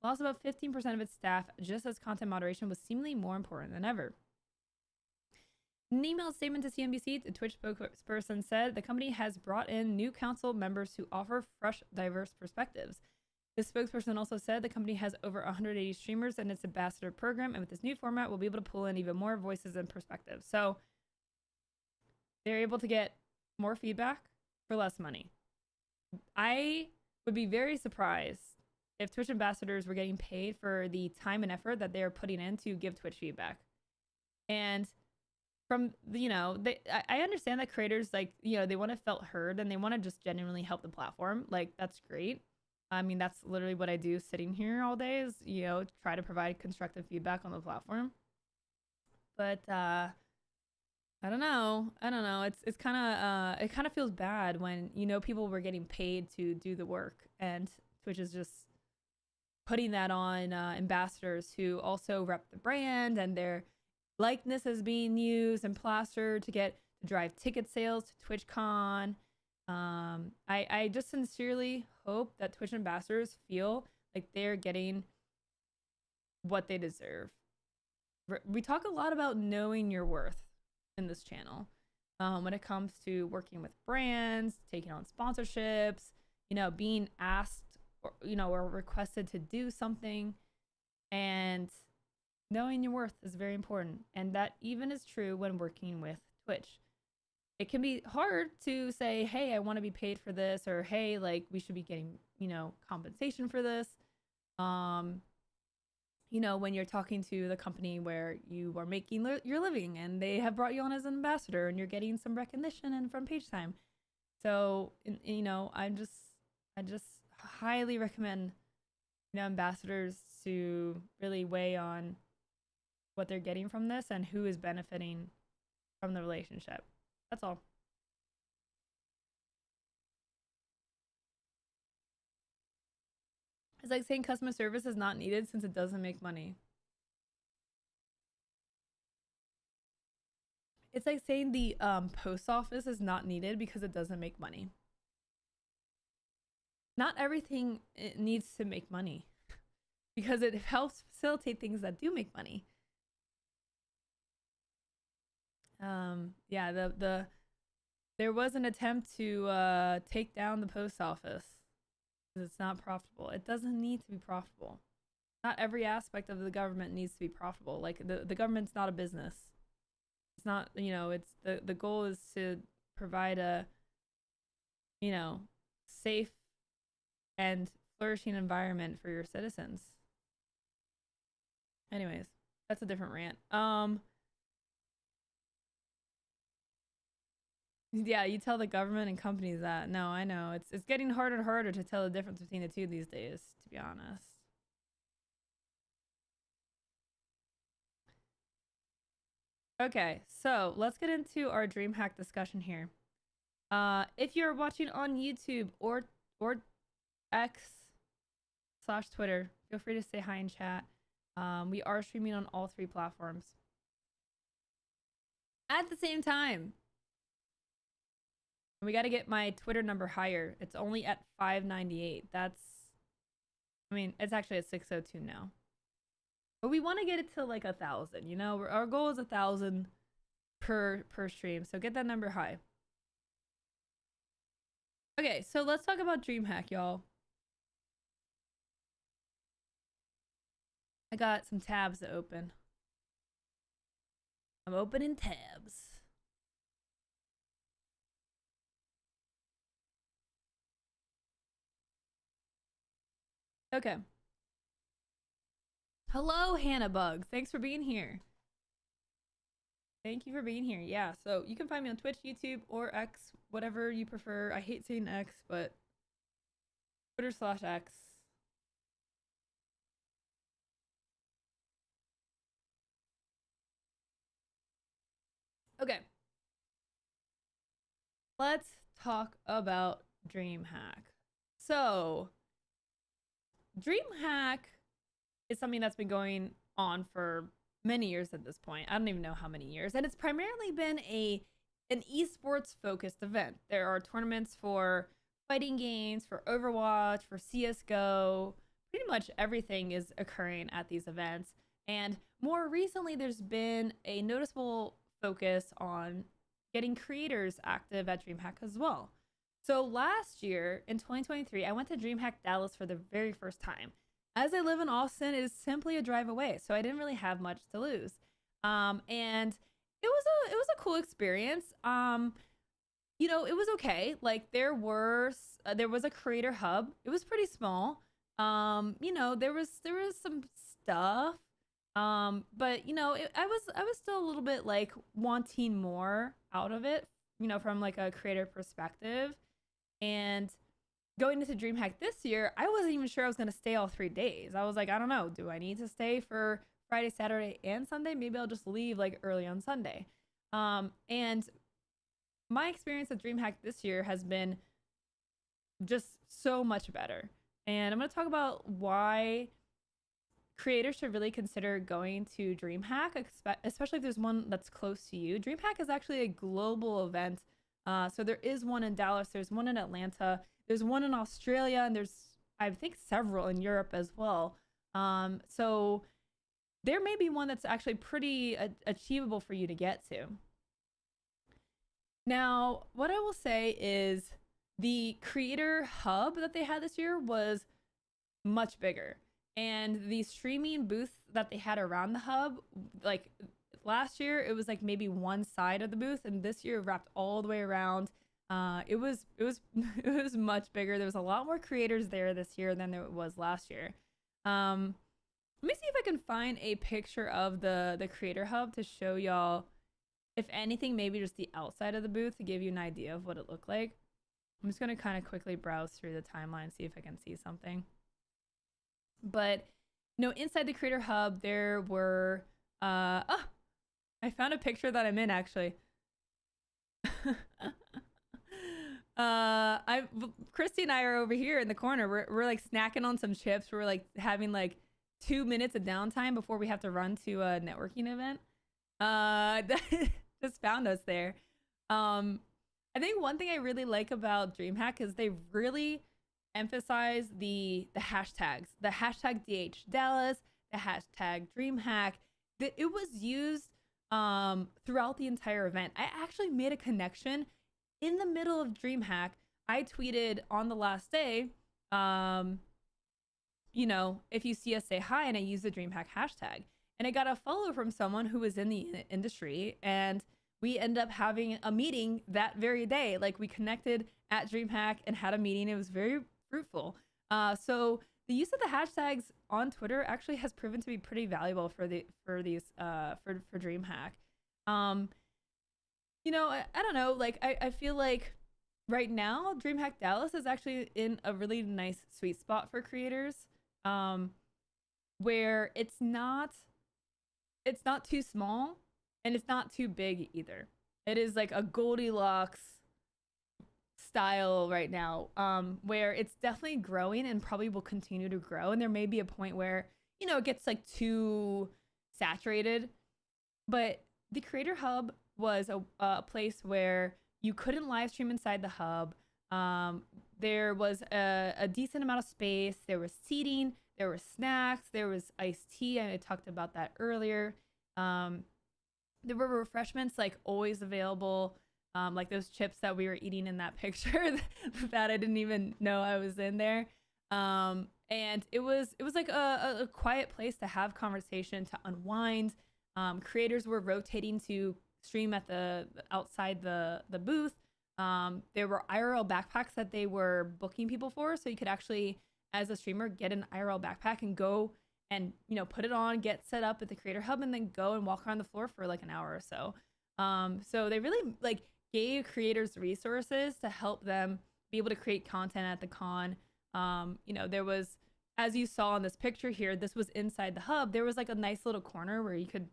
lost about 15% of its staff just as content moderation was seemingly more important than ever. In an email statement to CNBC, the Twitch spokesperson said the company has brought in new council members who offer fresh, diverse perspectives. The spokesperson also said the company has over 180 streamers in its ambassador program, and with this new format, we'll be able to pull in even more voices and perspectives. So they're able to get more feedback for less money. I would be very surprised if Twitch ambassadors were getting paid for the time and effort that they're putting in to give Twitch feedback. And from, you know, I understand that creators, like, you know, they want to feel heard and they want to just genuinely help the platform. Like, that's great. I mean, that's literally what I do sitting here all day is, you know, try to provide constructive feedback on the platform. But I don't know. It's kind of it kind of feels bad when, you know, people were getting paid to do the work and Twitch is just putting that on ambassadors who also rep the brand, and their likeness is being used and plastered to drive ticket sales to TwitchCon. I just sincerely hope that Twitch ambassadors feel like they're getting what they deserve. We talk a lot about knowing your worth in this channel when it comes to working with brands, taking on sponsorships, you know, being asked or, you know, or requested to do something, and knowing your worth is very important. And that even is true when working with Twitch. It can be hard to say, hey, I want to be paid for this, or hey, like, we should be getting, you know, compensation for this. you know, when you're talking to the company where you are making your living and they have brought you on as an ambassador and you're getting some recognition and front page time. So, you know, I just highly recommend, you know, ambassadors to really weigh on what they're getting from this and who is benefiting from the relationship. That's all. It's like saying customer service is not needed since it doesn't make money. It's like saying the post office is not needed because it doesn't make money. Not everything needs to make money because it helps facilitate things that do make money. Yeah, there was an attempt to take down the post office because it's not profitable. It doesn't need to be profitable. Not every aspect of the government needs to be profitable. Like the government's not a business. It's not, you know, it's the goal is to provide a, you know, safe and flourishing environment for your citizens. Anyways, that's a different rant. Yeah, you tell the government and companies that. No, I know. It's getting harder and harder to tell the difference between the two these days, to be honest. Okay, so let's get into our DreamHack discussion here. If you're watching on YouTube or X/Twitter, feel free to say hi in chat. We are streaming on all 3 platforms at the same time. We got to get my Twitter number higher. It's only at 598. That's, I mean, it's actually at 602 now. But we want to get it to like 1,000, you know? Our goal is 1,000 per stream. So get that number high. Okay, so let's talk about DreamHack, y'all. I got some tabs to open. I'm opening tabs. Okay. Hello, Hannah Bug. Thanks for being here. Thank you for being here. Yeah, so you can find me on Twitch, YouTube, or X, whatever you prefer. I hate saying X, but Twitter/X. Okay. Let's talk about DreamHack. So, DreamHack is something that's been going on for many years at this point. I don't even know how many years. And it's primarily been an esports focused event. There are tournaments for fighting games, for Overwatch, for CSGO. Pretty much everything is occurring at these events. And more recently, there's been a noticeable focus on getting creators active at DreamHack as well. So last year, in 2023, I went to DreamHack Dallas for the very first time. As I live in Austin, it is simply a drive away, so I didn't really have much to lose. And it was a cool experience. You know, it was okay. Like there was a creator hub. It was pretty small. You know, there was some stuff. But you know, I was still a little bit like wanting more out of it, you know, from like a creator perspective. And going into DreamHack this year, I wasn't even sure I was going to stay all 3 days. I was like, I don't know. Do I need to stay for Friday, Saturday, and Sunday? Maybe I'll just leave like early on Sunday. And my experience at DreamHack this year has been just so much better. And I'm going to talk about why creators should really consider going to DreamHack, especially if there's one that's close to you. DreamHack is actually a global event. So there is one in Dallas, there's one in Atlanta, there's one in Australia, and there's, I think, several in Europe as well. So there may be one that's actually pretty achievable for you to get to. Now, what I will say is the creator hub that they had this year was much bigger. And the streaming booth that they had around the hub, like last year, it was like maybe one side of the booth, and this year wrapped all the way around. It was much bigger. There was a lot more creators there this year than there was last year. Let me see if I can find a picture of the creator hub to show y'all, if anything, maybe just the outside of the booth to give you an idea of what it looked like. I'm just going to kind of quickly browse through the timeline, see if I can see something. But, inside the creator hub, there were, I found a picture that I'm in, actually. Christy and I are over here in the corner. We're like snacking on some chips. We're like having like 2 minutes of downtime before we have to run to a networking event. Just found us there. I think one thing I really like about DreamHack is they really emphasize the hashtags, the hashtag DH Dallas, the hashtag DreamHack. That it was used throughout the entire event. I actually made a connection in the middle of DreamHack. I tweeted on the last day, if you see us, say hi, and I used the DreamHack hashtag. And I got a follow from someone who was in the industry, and we ended up having a meeting that very day. Like, we connected at DreamHack and had a meeting. It was very fruitful. So the use of the hashtags on Twitter actually has proven to be pretty valuable for DreamHack. I don't know. Like, I feel like right now DreamHack Dallas is actually in a really nice sweet spot for creators, where it's not too small and it's not too big either. It is like a Goldilocks style right now, where it's definitely growing and probably will continue to grow. And there may be a point where, it gets like too saturated. But the Creator Hub was a place where you couldn't live stream inside the hub. There was a decent amount of space. There was seating. There were snacks. There was iced tea. I talked about that earlier. There were refreshments like always available, like those chips that we were eating in that picture that I didn't even know I was in there. And it was like a quiet place to have conversation, to unwind. Creators were rotating to stream at the outside the booth. There were IRL backpacks that they were booking people for, so you could actually, as a streamer, get an IRL backpack and go and put it on, get set up at the Creator Hub, and then go and walk around the floor for like an hour or so. So they really like gave creators resources to help them be able to create content at the con. There was, as you saw in this picture here, this was inside the hub. There was like a nice little corner where you could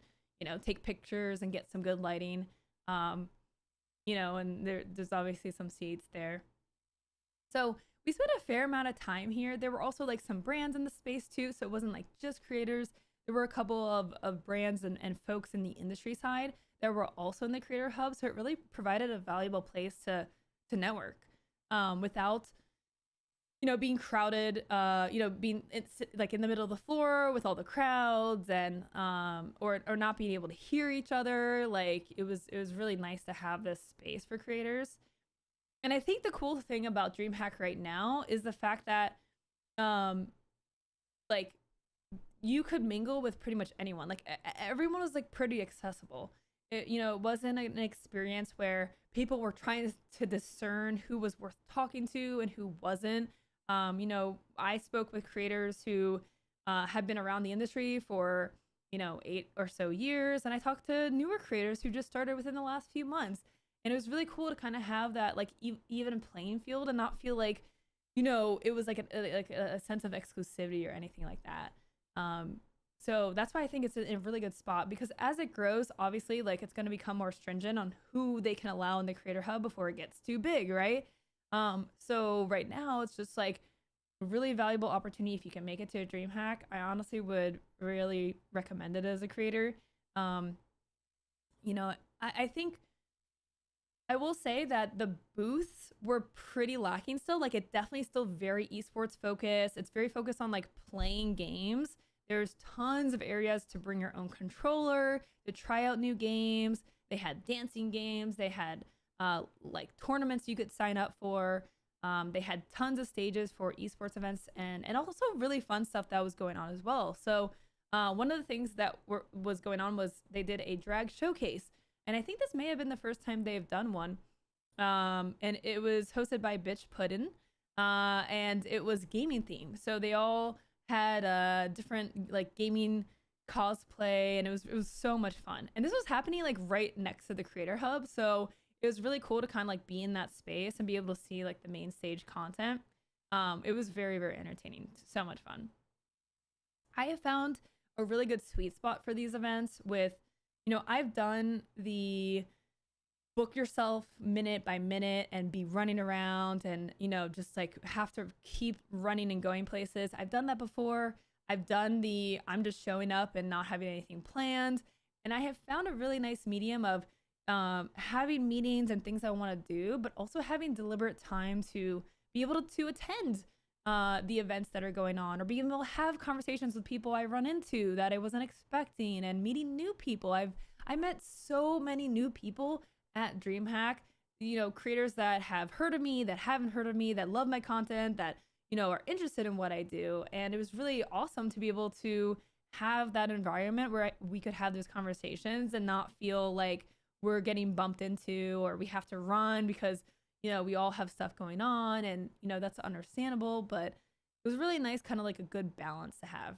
take pictures and get some good lighting. And there's obviously some seats there. So we spent a fair amount of time here. There were also like some brands in the space too. So it wasn't like just creators. There were a couple of brands and folks in the industry side that were also in the Creator Hub. So it really provided a valuable place to network without, being crowded, being like in the middle of the floor with all the crowds and or not being able to hear each other. Like it was really nice to have this space for creators. And I think the cool thing about DreamHack right now is the fact that like you could mingle with pretty much anyone. Like everyone was like pretty accessible. It wasn't an experience where people were trying to discern who was worth talking to and who wasn't. I spoke with creators who have been around the industry for 8 or so years, and I talked to newer creators who just started within the last few months. And it was really cool to kind of have that like even playing field and not feel like it was like a sense of exclusivity or anything like that. So that's why I think it's in a really good spot, because as it grows, obviously, like it's going to become more stringent on who they can allow in the Creator Hub before it gets too big, right? So right now it's just like a really valuable opportunity. If you can make it to a DreamHack, I honestly would really recommend it as a creator. I think I will say that the booths were pretty lacking still. Like it definitely still very esports focused. It's very focused on like playing games. There's tons of areas to bring your own controller, to try out new games. They had dancing games. They had like tournaments you could sign up for. They had tons of stages for esports events and also really fun stuff that was going on as well. So one of the things that was going on was they did a drag showcase. And I think this may have been the first time they've done one. And it was hosted by Bitch Puddin'. And it was gaming themed. So they all had different like gaming cosplay, and it was so much fun. And this was happening like right next to the creator hub, so it was really cool to kind of like be in that space and be able to see like the main stage content. It was very, very entertaining. So much fun. I have found a really good sweet spot for these events with, I've done the book yourself minute by minute and be running around and, just like have to keep running and going places. I've done that before. I've done the I'm just showing up and not having anything planned. And I have found a really nice medium of having meetings and things I want to do, but also having deliberate time to be able to attend the events that are going on, or being able to have conversations with people I run into that I wasn't expecting, and meeting new people. I met so many new people at DreamHack, creators that have heard of me, that haven't heard of me, that love my content, that, are interested in what I do. And it was really awesome to be able to have that environment where we could have those conversations and not feel like we're getting bumped into or we have to run because, we all have stuff going on, and, that's understandable, but it was really nice, kind of like a good balance to have.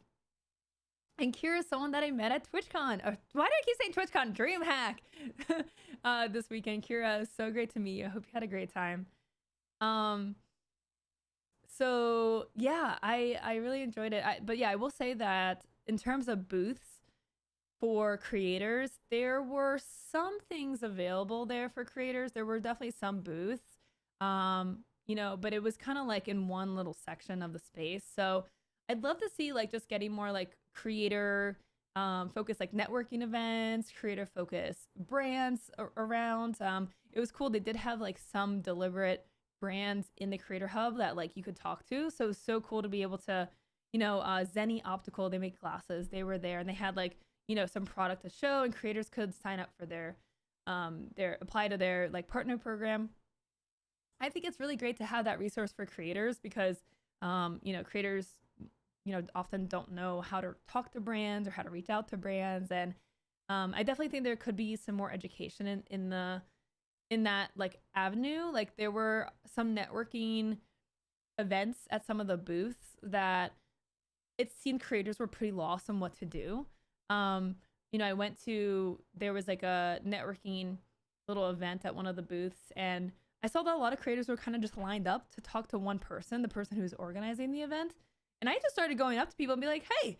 And Kira's someone that I met at TwitchCon. Why do I keep saying TwitchCon? DreamHack this weekend. Kira, it was so great to meet you. I hope you had a great time. So yeah, I really enjoyed it. But yeah, I will say that in terms of booths for creators, there were some things available there for creators. There were definitely some booths, but it was kind of like in one little section of the space. So I'd love to see like just getting more like creator focus, like networking events, creator focus brands around. It was cool. They did have like some deliberate brands in the creator hub that like you could talk to. So it was so cool to be able to, Zenny Optical, they make glasses. They were there and they had like, some product to show, and creators could sign up for their apply to their like partner program. I think it's really great to have that resource for creators because, creators, often don't know how to talk to brands or how to reach out to brands. And I definitely think there could be some more education in that like avenue. Like there were some networking events at some of the booths that it seemed creators were pretty lost on what to do. I went to, there was like a networking little event at one of the booths, and I saw that a lot of creators were kind of just lined up to talk to one person, the person who's organizing the event. And I just started going up to people and be like, hey,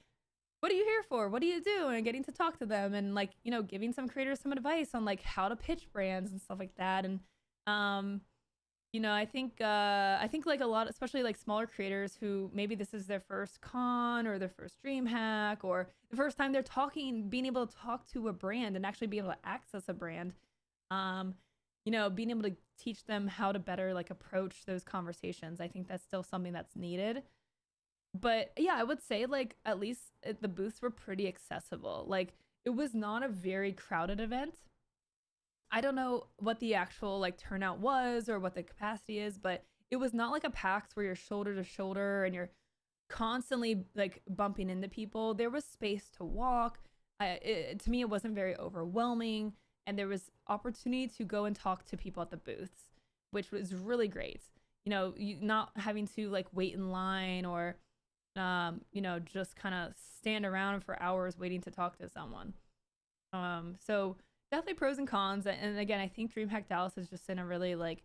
what are you here for? What do you do? And getting to talk to them and like, giving some creators some advice on like how to pitch brands and stuff like that. And, I think like a lot, especially like smaller creators who maybe this is their first con or their first DreamHack or the first time they're being able to talk to a brand and actually be able to access a brand, being able to teach them how to better like approach those conversations. I think that's still something that's needed. But yeah, I would say like at least the booths were pretty accessible. Like it was not a very crowded event. I don't know what the actual like turnout was or what the capacity is, but it was not like a PAX where you're shoulder to shoulder and you're constantly like bumping into people. There was space to walk. To me, it wasn't very overwhelming, and there was opportunity to go and talk to people at the booths, which was really great. You not having to like wait in line or just kind of stand around for hours waiting to talk to someone. So definitely pros and cons. And again, I think DreamHack Dallas is just in a really like,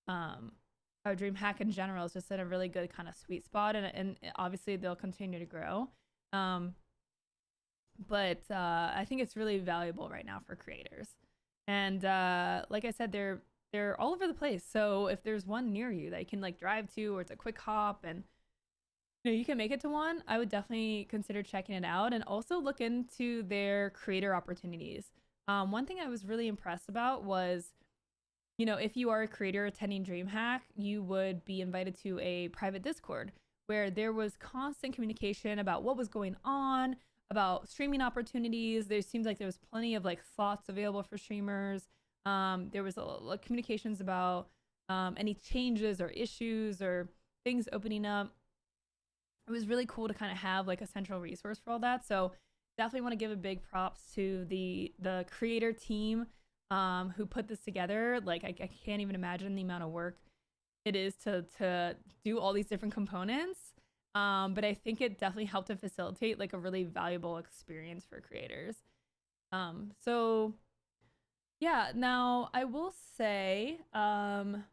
or DreamHack in general is just in a really good kind of sweet spot. And obviously they'll continue to grow. But I think it's really valuable right now for creators. And like I said, they're all over the place. So if there's one near you that you can like drive to, or it's a quick hop and you can make it to one, I would definitely consider checking it out, and also look into their creator opportunities. One thing I was really impressed about was, if you are a creator attending DreamHack, you would be invited to a private Discord where there was constant communication about what was going on, about streaming opportunities. There seems like there was plenty of like slots available for streamers. There was a communications about any changes or issues or things opening up. It was really cool to kind of have like a central resource for all that. So definitely want to give a big props to the creator team who put this together. Like I can't even imagine the amount of work it is to do all these different components. But I think it definitely helped to facilitate like a really valuable experience for creators. So yeah, now I will say, in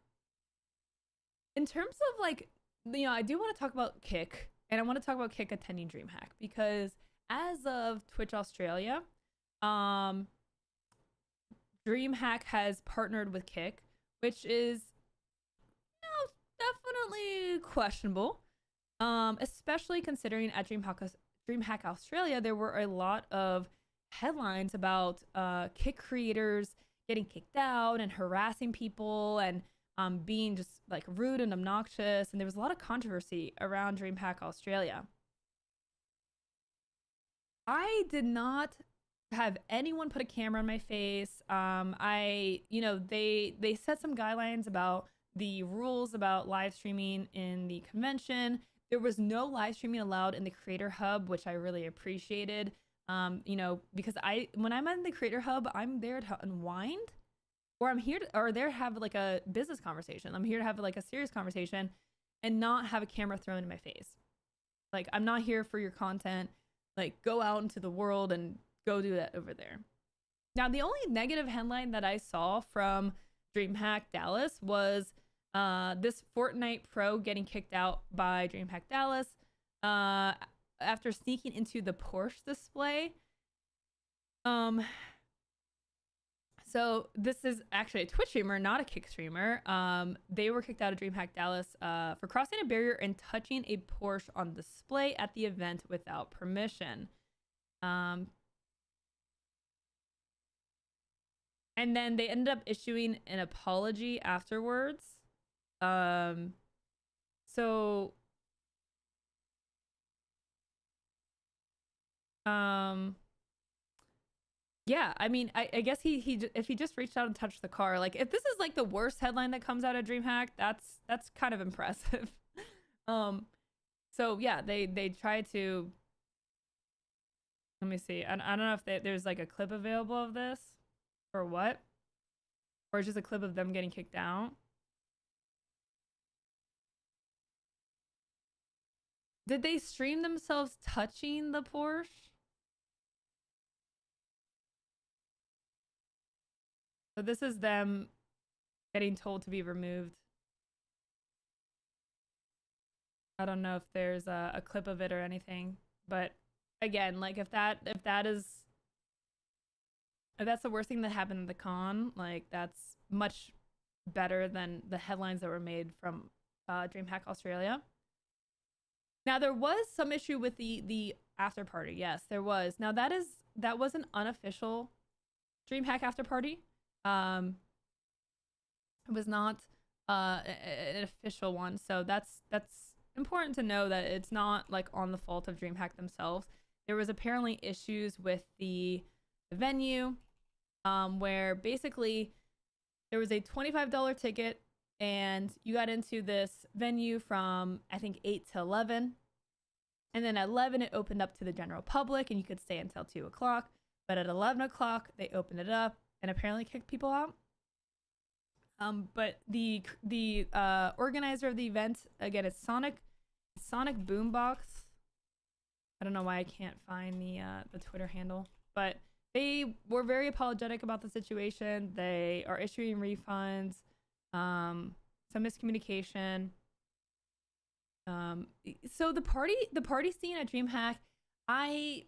terms of like, I do want to talk about Kick, and I want to talk about Kick attending DreamHack because as of Twitch Australia, DreamHack has partnered with Kick, which is, definitely questionable. Especially considering at DreamHack Australia, there were a lot of headlines about Kick creators getting kicked out and harassing people and being just like rude and obnoxious. And there was a lot of controversy around DreamHack Australia. I did not have anyone put a camera on my face. They set some guidelines about the rules about live streaming in the convention. There was no live streaming allowed in the Creator Hub, which I really appreciated. Because when I'm in the Creator Hub, I'm there to unwind, or I'm here to, or there to have like a business conversation. I'm here to have like a serious conversation, and not have a camera thrown in my face. Like, I'm not here for your content. Like, go out into the world and go do that over there. Now, the only negative headline that I saw from DreamHack Dallas was this Fortnite pro getting kicked out by DreamHack Dallas after sneaking into the Porsche display. So this is actually a Twitch streamer, not a Kick streamer. They were kicked out of DreamHack Dallas for crossing a barrier and touching a Porsche on display at the event without permission. And then they ended up issuing an apology afterwards. Yeah, I mean, I guess if he just reached out and touched the car, like if this is like the worst headline that comes out of DreamHack, that's kind of impressive. So yeah, they tried to. Let me see. I don't know if there's like a clip available of this, or what, or it's just a clip of them getting kicked out. Did they stream themselves touching the Porsche? So this is them getting told to be removed. I don't know if there's a clip of it or anything, but again, like if that's the worst thing that happened at the con, like that's much better than the headlines that were made from DreamHack Australia. Now there was some issue with the after party. Yes, there was. Now that was an unofficial DreamHack after party. It was not an official one, so that's important to know that it's not like on the fault of DreamHack themselves. There was apparently issues with the venue, where basically there was a $25 ticket and you got into this venue from I think 8 to 11, and then at 11 it opened up to the general public and you could stay until 2 o'clock, but at 11 o'clock they opened it up and apparently kicked people out. But the organizer of the event, again, it's Sonic Boombox. I don't know why I can't find the Twitter handle, but they were very apologetic about the situation. They are issuing refunds, some miscommunication. So the party scene at DreamHack, I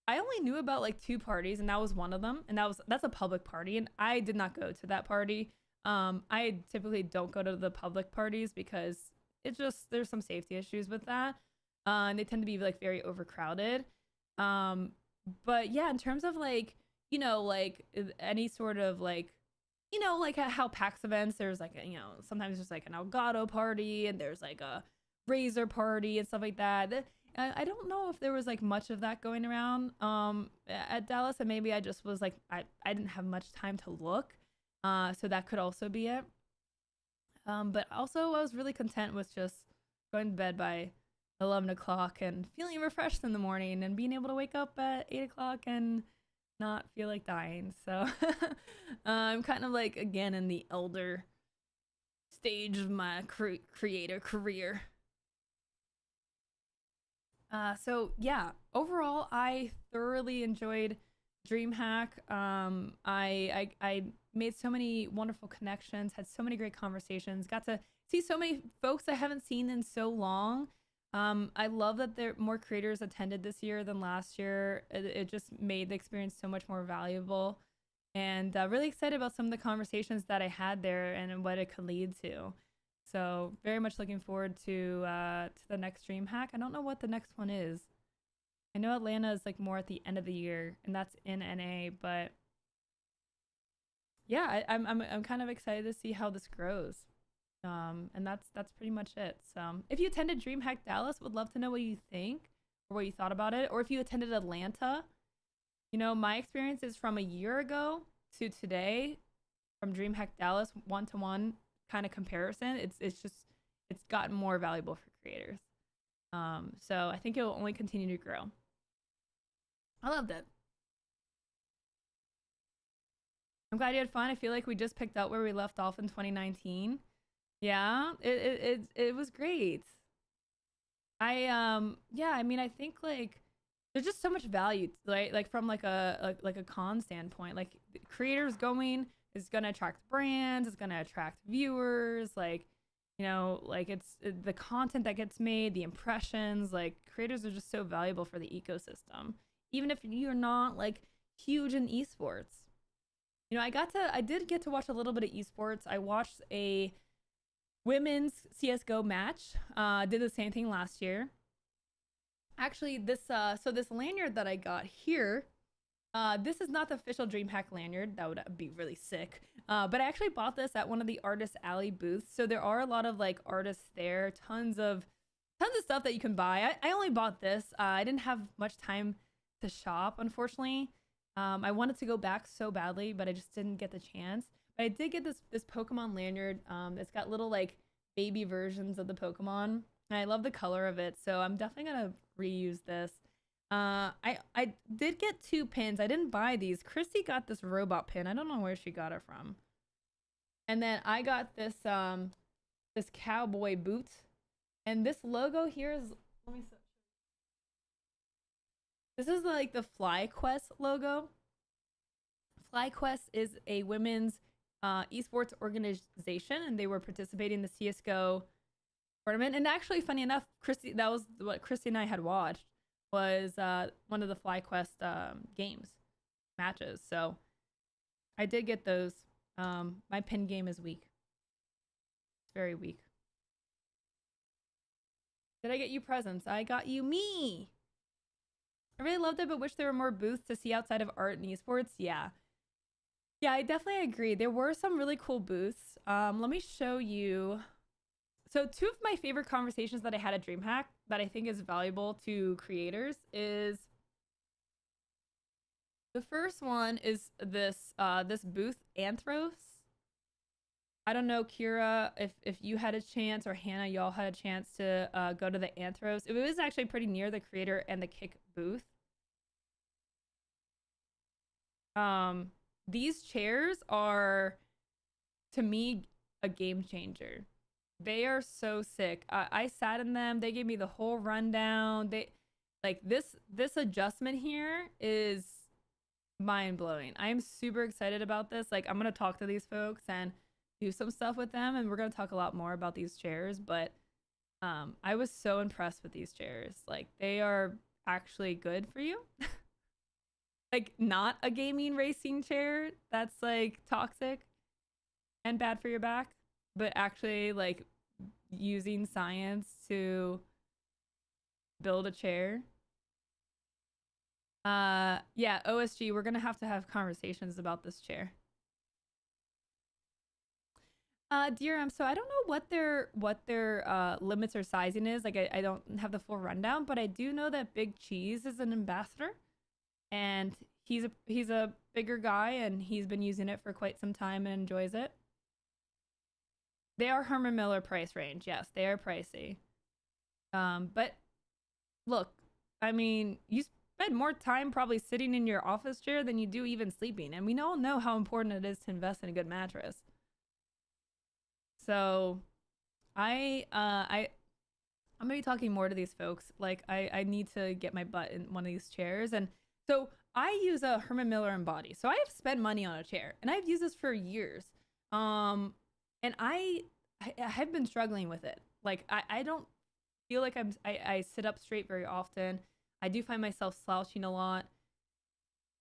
only knew about like 2 parties, and that was one of them, and that's a public party, and I did not go to that party. I typically don't go to the public parties because there's some safety issues with that, and they tend to be like very overcrowded. But yeah, in terms of like like any sort of like like how PAX events, there's like sometimes there's like an Elgato party and there's like a Razer party and stuff like that. I don't know if there was like much of that going around at Dallas, and maybe I just was like I didn't have much time to look, so that could also be it. But also I was really content with just going to bed by 11 o'clock and feeling refreshed in the morning and being able to wake up at 8 o'clock and not feel like dying. So I'm kind of like again in the elder stage of my creator career. So yeah, overall, I thoroughly enjoyed DreamHack. I made so many wonderful connections, had so many great conversations, got to see so many folks I haven't seen in so long. I love that there more creators attended this year than last year. It just made the experience so much more valuable, and really excited about some of the conversations that I had there and what it could lead to. So very much looking forward to the next DreamHack. I don't know what the next one is. I know Atlanta is like more at the end of the year, and that's in NA. But yeah, I'm kind of excited to see how this grows. And that's pretty much it. So if you attended DreamHack Dallas, would love to know what you think or what you thought about it. Or if you attended Atlanta, you know, my experience is from a year ago to today, from DreamHack Dallas, one-to-one kind of comparison. It's gotten more valuable for creators. So I think it will only continue to grow. I loved it. I'm glad you had fun. I feel like we just picked up where we left off in 2019. Yeah, it was great. Yeah, I mean, I think like there's just so much value, right? Like from like a con standpoint, like creators going is gonna attract brands, it's gonna attract viewers, like, you know, like it's the content that gets made, the impressions, like creators are just so valuable for the ecosystem. Even if you're not like huge in esports. You know, I did get to watch a little bit of esports. I watched a women's CS:GO match. Did the same thing last year. Actually, this lanyard that I got here, this is not the official DreamHack lanyard. That would be really sick. But I actually bought this at one of the Artist Alley booths. So there are a lot of like artists there, tons of stuff that you can buy. I only bought this. I didn't have much time to shop, unfortunately. I wanted to go back so badly, but I just didn't get the chance. But I did get this Pokemon lanyard. It's got little like baby versions of the Pokemon, and I love the color of it. So I'm definitely gonna reuse this. I did get 2 pins. I didn't buy these. Christy got this robot pin. I don't know where she got it from. And then I got this this cowboy boot, and this logo here is, let me see. This is like the FlyQuest logo. FlyQuest is a women's esports organization, and they were participating in the CS:GO tournament. And actually, funny enough, that was what Christy and I had watched, was one of the FlyQuest games matches. So I did get those. My pin game is weak. It's very weak. Did I get you presents? I got you me. I really loved it, but wish there were more booths to see outside of art and esports. Yeah. Yeah, I definitely agree. There were some really cool booths. Let me show you. So 2 of my favorite conversations that I had at DreamHack that I think is valuable to creators is, the first one is this this booth, Anthros. I don't know, Kira, if you had a chance, or Hannah, y'all had a chance to go to the Anthros. It was actually pretty near the creator and the Kick booth. These chairs are, to me, a game changer. They are so sick. I sat in them. They gave me the whole rundown. They like this adjustment here is mind blowing. I am super excited about this. Like, I'm gonna talk to these folks and do some stuff with them, and we're gonna talk a lot more about these chairs. But I was so impressed with these chairs. Like, they are actually good for you. Like, not a gaming racing chair that's like toxic and bad for your back, but actually like using science to build a chair. Yeah, OSG, we're gonna have to have conversations about this chair. DRM, so I don't know what their limits or sizing is. Like, I don't have the full rundown, but I do know that Big Cheese is an ambassador, and he's a bigger guy, and he's been using it for quite some time and enjoys it. They are Herman Miller price range. Yes, they are pricey. But look, I mean, you spend more time probably sitting in your office chair than you do even sleeping, and we all know how important it is to invest in a good mattress. So I I'm gonna be talking more to these folks. Like I need to get my butt in one of these chairs. And so I use a Herman Miller Embody. So I have spent money on a chair and I've used this for years. And I have been struggling with it. Like I don't feel like I sit up straight very often. I do find myself slouching a lot.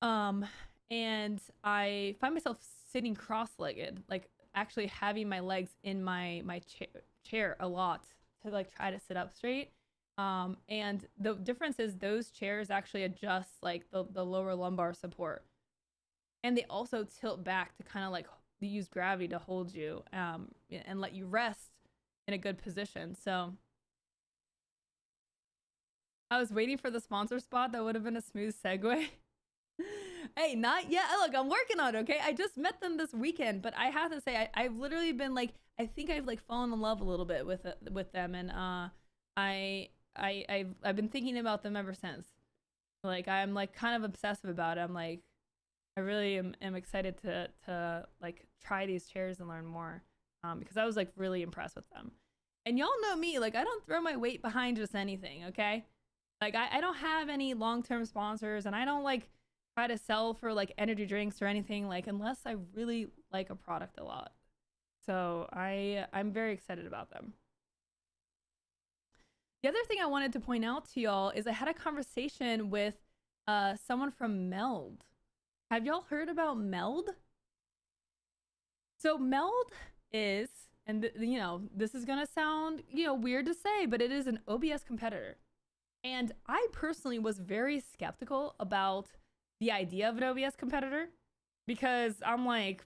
And I find myself sitting cross-legged, like actually having my legs in my chair a lot to like try to sit up straight. And the difference is those chairs actually adjust like the lower lumbar support. And they also tilt back to kind of like use gravity to hold you and let you rest in a good position. So I was waiting for the sponsor spot. That would have been a smooth segue. Hey, not yet. Look, I'm working on it, okay? I just met them this weekend, but I have to say, I've literally been like, I think I've like fallen in love a little bit with them, and I've been thinking about them ever since. Like I'm like kind of obsessive about it. I'm like, I really am excited to like try these chairs and learn more, because I was like really impressed with them. And y'all know me, like I don't throw my weight behind just anything, okay? Like I don't have any long-term sponsors, and I don't like try to sell for like energy drinks or anything, like unless I really like a product a lot. So I'm very excited about them. The other thing I wanted to point out to y'all is I had a conversation with someone from Meld. Have y'all heard about Meld? So Meld is, and you know, this is gonna sound, you know, weird to say, but it is an OBS competitor. And I personally was very skeptical about the idea of an OBS competitor, because I'm like,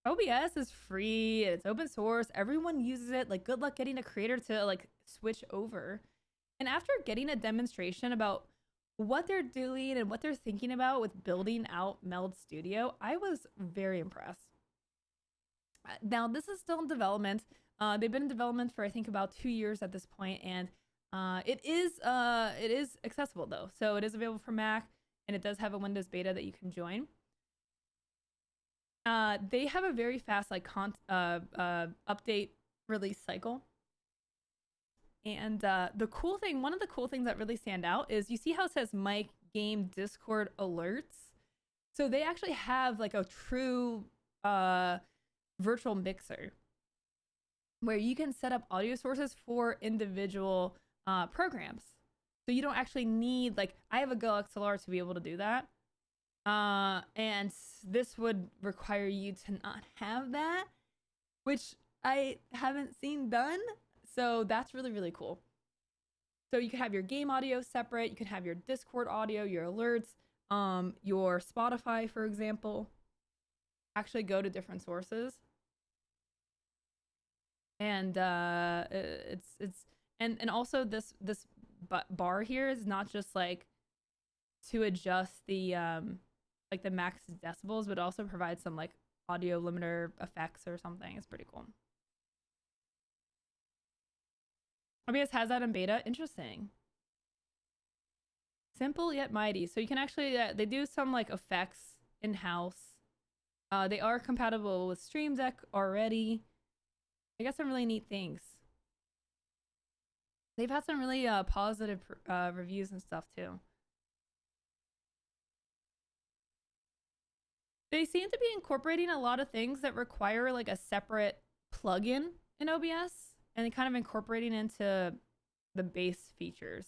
OBS is free, it's open source, everyone uses it, like good luck getting a creator to like switch over. And after getting a demonstration about what they're doing and what they're thinking about with building out Meld Studio, I was very impressed. Now this is still in development. They've been in development for I think about 2 years at this point, and it is accessible though. So it is available for Mac, and it does have a Windows beta that you can join. They have a very fast like update release cycle. And the cool thing, one of the cool things that really stand out is you see how it says mic, game, Discord alerts. So they actually have like a true virtual mixer where you can set up audio sources for individual programs. So you don't actually need, like, I have a Go XLR to be able to do that. And this would require you to not have that, which I haven't seen done. So that's really, really cool. So you can have your game audio separate. You can have your Discord audio, your alerts, your Spotify, for example, actually go to different sources. And and also this bar here is not just like to adjust the like the max decibels, but also provides some like audio limiter effects or something. It's pretty cool. OBS has that in beta. Interesting. Simple yet mighty. So you can actually they do some like effects in house. They are compatible with Stream Deck already. They got some really neat things. They've had some really positive reviews and stuff too. They seem to be incorporating a lot of things that require like a separate plugin in OBS, and kind of incorporating into the base features.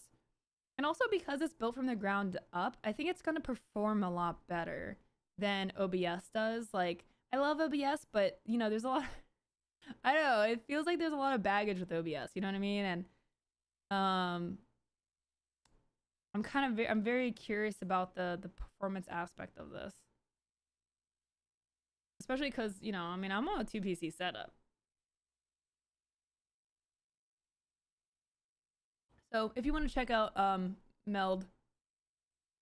And also because it's built from the ground up, I think it's going to perform a lot better than OBS does. Like, I love OBS, but you know, there's a lot I don't know, it feels like there's a lot of baggage with OBS, you know what I mean? And I'm very curious about the performance aspect of this. Especially because, you know, I mean, I'm on a 2 PC setup. So if you want to check out Meld,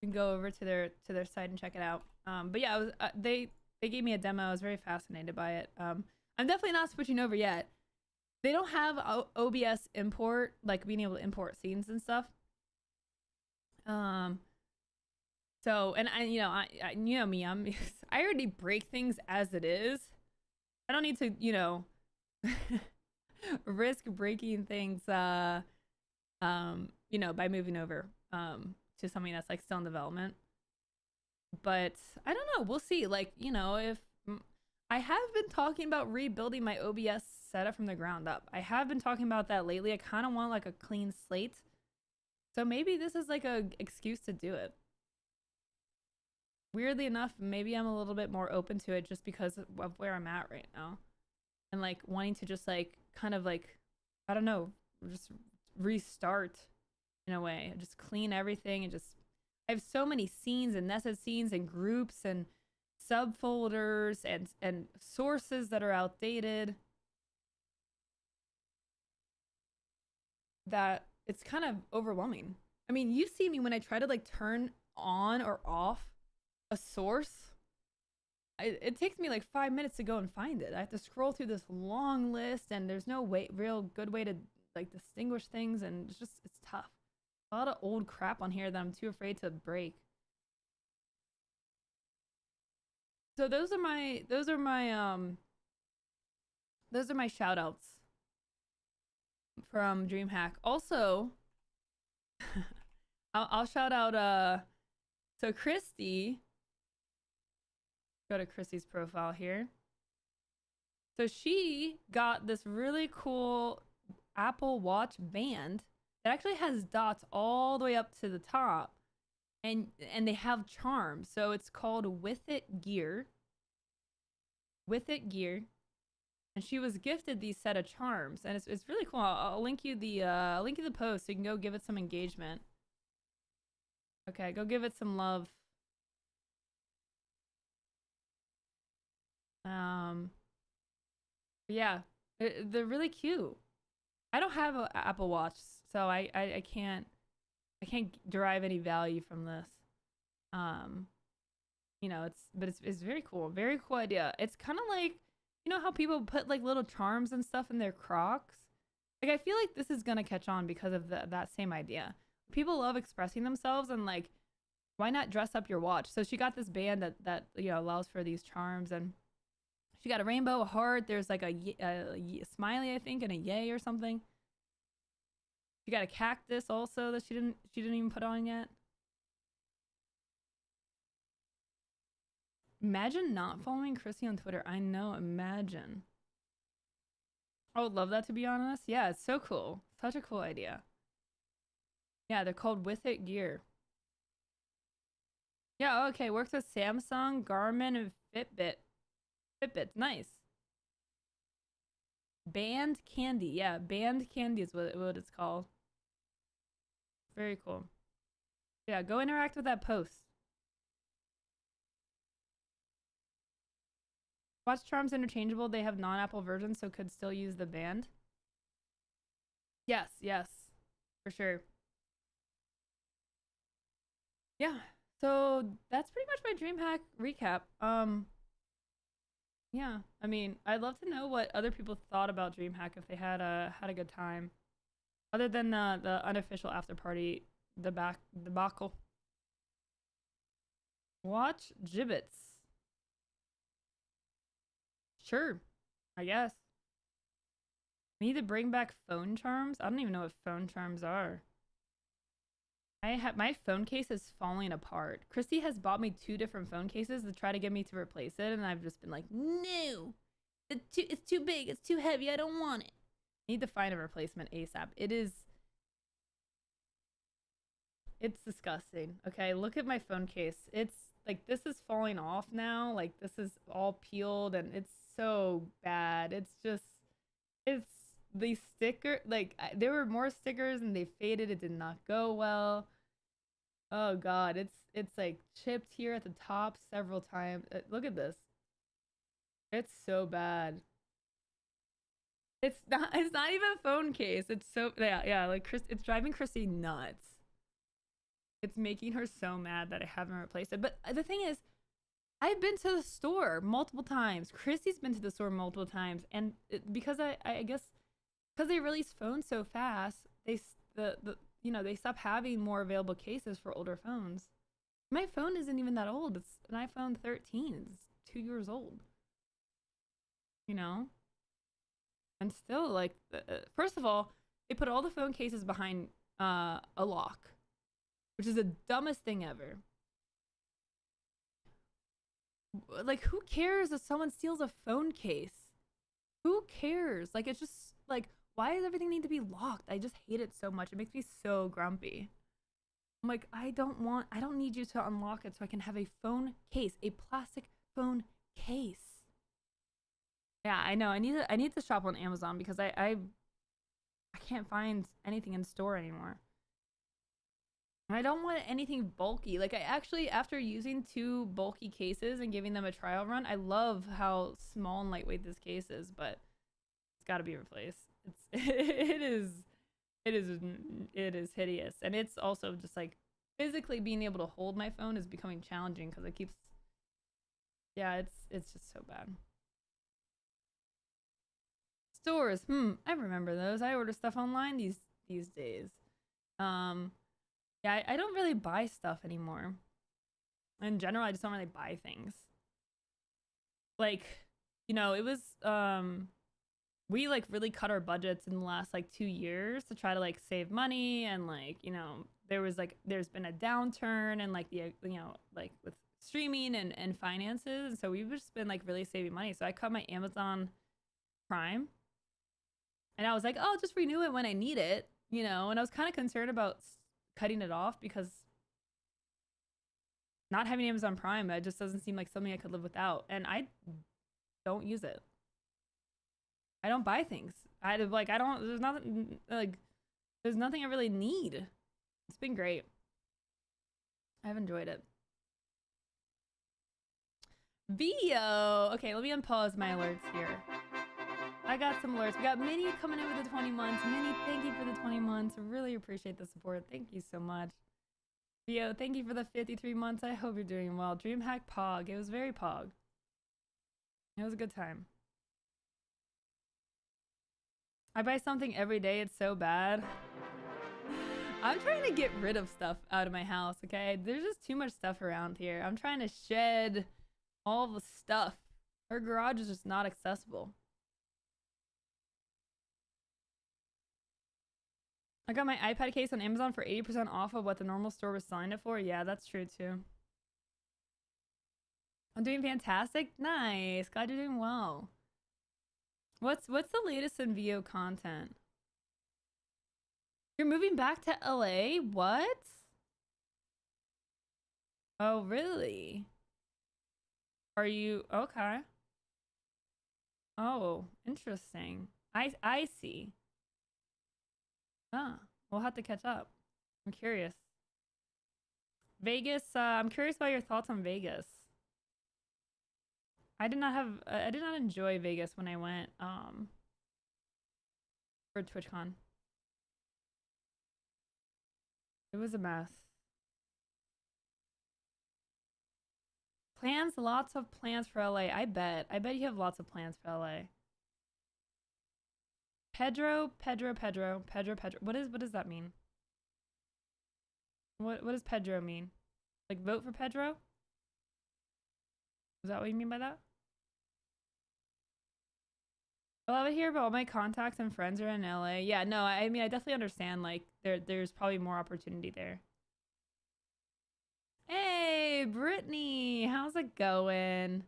you can go over to their site and check it out. But yeah, they gave me a demo. I was very fascinated by it. I'm definitely not switching over yet. They don't have OBS import, like being able to import scenes and stuff. So, and you know me, I already break things as it is. I don't need to, you know, risk breaking things you know, by moving over to something that's like still in development. But I don't know, we'll see. Like, you know, if I have been talking about rebuilding my OBS setup from the ground up. I have been talking about that lately. I kind of want like a clean slate. So maybe this is like a excuse to do it. Weirdly enough, maybe I'm a little bit more open to it just because of where I'm at right now. And like wanting to just like kind of like, I don't know, just restart in a way. Just clean everything and just, I have so many scenes and nested scenes and groups and subfolders and sources that are outdated that it's kind of overwhelming. I mean, you see me when I try to like turn on or off a source. It takes me like 5 minutes to go and find it. I have to scroll through this long list and there's no real good way to like distinguish things, and it's tough. A lot of old crap on here that I'm too afraid to break. So those are my shout outs from DreamHack. Also, I'll shout out so Christy, go to Christy's profile here. So she got this really cool Apple Watch band that actually has dots all the way up to the top. And they have charms. So it's called With It Gear. With It Gear. And she was gifted these set of charms, and it's really cool. I'll link you the post so you can go give it some engagement. Okay, go give it some love. Yeah, they're really cute. I don't have an Apple Watch, so I can't derive any value from this. You know, it's very cool. Very cool idea. It's kind of like, you know how people put like little charms and stuff in their Crocs? Like, I feel like this is gonna catch on because of that same idea. People love expressing themselves, and like, why not dress up your watch? So she got this band that you know allows for these charms, and she got a rainbow, a heart. There's like a smiley, I think, and a yay or something. She got a cactus also that she didn't even put on yet. Imagine not following Chrissy on Twitter. I know, imagine. I would love that, to be honest. Yeah, it's so cool. Such a cool idea. Yeah, they're called With It Gear. Yeah, okay. Works with Samsung, Garmin, and Fitbit. Fitbit's nice. Band Candy. Yeah, Band Candy is what it's called. Very cool. Yeah, go interact with that post. Watch charms interchangeable. They have non-Apple versions, so could still use the band. Yes, for sure. Yeah, so that's pretty much my DreamHack recap. Yeah, I mean, I'd love to know what other people thought about DreamHack, if they had a good time, other than the unofficial after party debacle. Watch gibbets. Sure, I guess. We need to bring back phone charms. I don't even know what phone charms are. My phone case is falling apart. Christy has bought me 2 different phone cases to try to get me to replace it, and I've just been like, no, it's too big, it's too heavy, I don't want it. I need to find a replacement ASAP. It's disgusting. Okay, look at my phone case. It's like, this is falling off now. Like, this is all peeled, and it's so bad. It's the sticker, like, there were more stickers and they faded. It did not go well. Oh god, it's like chipped here at the top several times. Look at this. It's so bad. It's not even a phone case. It's so, yeah, like it's driving Chrissy nuts. It's making her so mad that I haven't replaced it. But the thing is, I've been to the store multiple times. Chrissy's been to the store multiple times, and because I guess because they release phones so fast, they stop having more available cases for older phones. My phone isn't even that old. It's an iPhone 13. It's 2 years old. You know? And still, like, first of all, they put all the phone cases behind a lock, which is the dumbest thing ever. Like, who cares if someone steals a phone case? Who cares? Like, it's just like, why does everything need to be locked? I just hate it so much. It makes me so grumpy. I'm like, I don't need you to unlock it so I can have a phone case, a plastic phone case. Yeah, I know. I need to shop on Amazon because I can't find anything in store anymore. I don't want anything bulky. Like, I actually, after using 2 bulky cases and giving them a trial run, I love how small and lightweight this case is, but it's got to be replaced. It is hideous. And it's also just like physically being able to hold my phone is becoming challenging because it keeps, yeah, it's just so bad. Stores, I remember those. I order stuff online these days. Yeah, I don't really buy stuff anymore. In general, I just don't really buy things. Like, you know, it was we like really cut our budgets in the last like 2 years to try to like save money, and like, you know, there's been a downturn and like the, you know, like with streaming and finances, and so we've just been like really saving money. So I cut my Amazon Prime, and I was like, oh, just renew it when I need it, you know. And I was kind of concerned about cutting it off because not having Amazon Prime, it just doesn't seem like something I could live without, and I don't use it. I don't buy things. There's nothing I really need. It's been great. I've enjoyed it. Vio! Okay, let me unpause my alerts here. I got some alerts. We got Minnie coming in with the 20 months. Minnie, thank you for the 20 months. Really appreciate the support. Thank you so much. Vio, thank you for the 53 months. I hope you're doing well. DreamHack Pog. It was very Pog. It was a good time. I buy something every day. It's so bad. I'm trying to get rid of stuff out of my house, okay? There's just too much stuff around here. I'm trying to shed all the stuff. Our garage is just not accessible. I got my iPad case on Amazon for 80% off of what the normal store was selling it for. Yeah, that's true too. I'm doing fantastic. Nice. Glad you're doing well. What's the latest in VO content? You're moving back to LA? What? Oh, really? Are you okay? Oh, interesting. I see. Ah, we'll have to catch up. I'm curious. Vegas, I'm curious about your thoughts on Vegas. I did not enjoy Vegas when I went for TwitchCon. It was a mess. Plans, lots of plans for LA. I bet you have lots of plans for LA. Pedro. What does that mean? What does Pedro mean? Like vote for Pedro? Is that what you mean by that? I love it here, but all my contacts and friends are in LA. Yeah, no, I mean, I definitely understand, like, there's probably more opportunity there. Hey, Brittany, how's it going?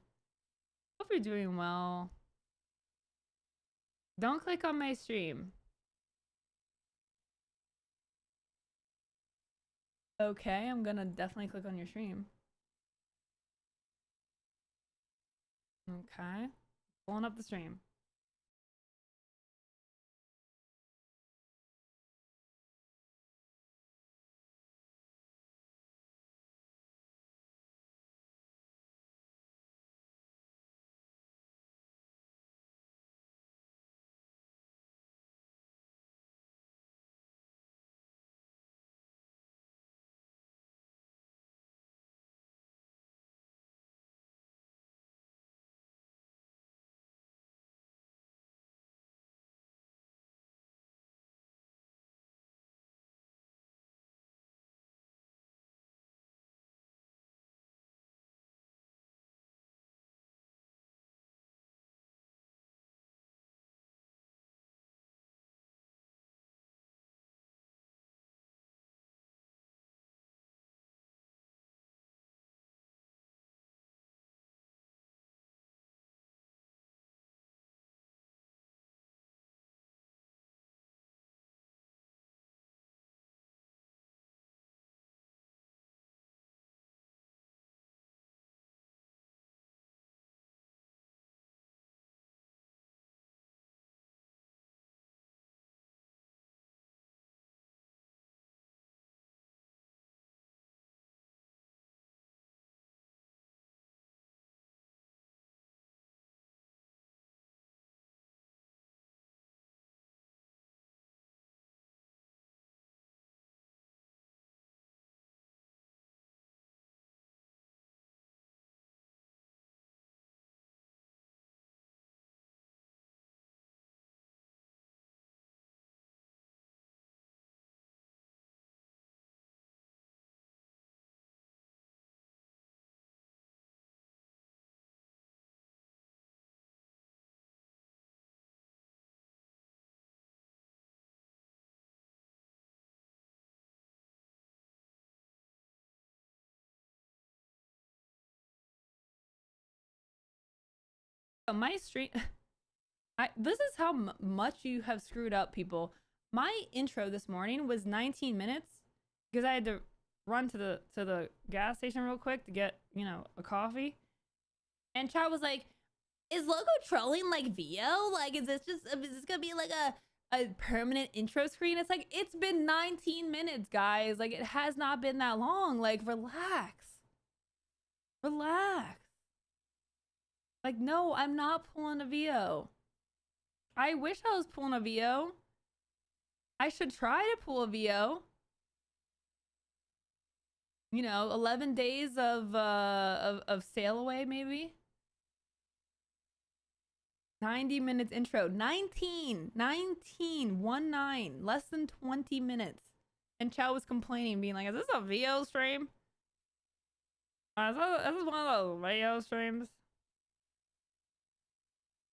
Hope you're doing well. Don't click on my stream. Okay, I'm gonna definitely click on your stream. Okay, pulling up the stream. My stream, this is how much you have screwed up, people. My intro this morning was 19 minutes because I had to run to the gas station real quick to get, you know, a coffee. And chat was like, is Lowco trolling like VO? Like, is this gonna be like a permanent intro screen? It's like, it's been 19 minutes, guys. Like, it has not been that long. Like, relax. Relax. Like, no, I'm not pulling a VO. I wish I was pulling a VO. I should try to pull a VO. You know, 11 days of sail away, maybe. 90 minutes intro. 19, 19, less than 20 minutes. And Chow was complaining, being like, is this a VO stream? Is this one of those VO streams?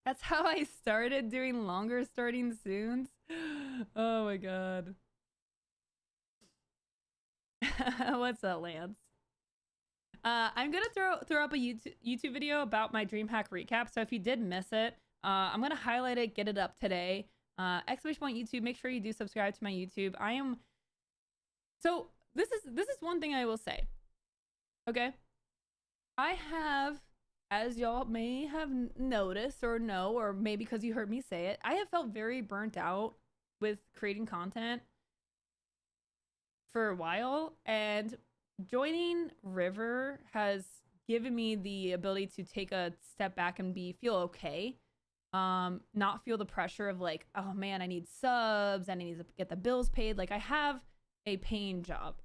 That's how I started doing longer starting soons. Oh my god. What's up, Lance? I'm gonna throw up a YouTube video about my DreamHack recap. So if you did miss it, I'm gonna highlight it, get it up today. Exclamation point YouTube. Make sure you do subscribe to my YouTube. So this is one thing I will say. Okay, I have, as y'all may have noticed or know, or maybe because you heard me say it, I have felt very burnt out with creating content for a while, and joining River has given me the ability to take a step back and feel okay. Not feel the pressure of like, oh man, I need subs and I need to get the bills paid. Like, I have a paying job,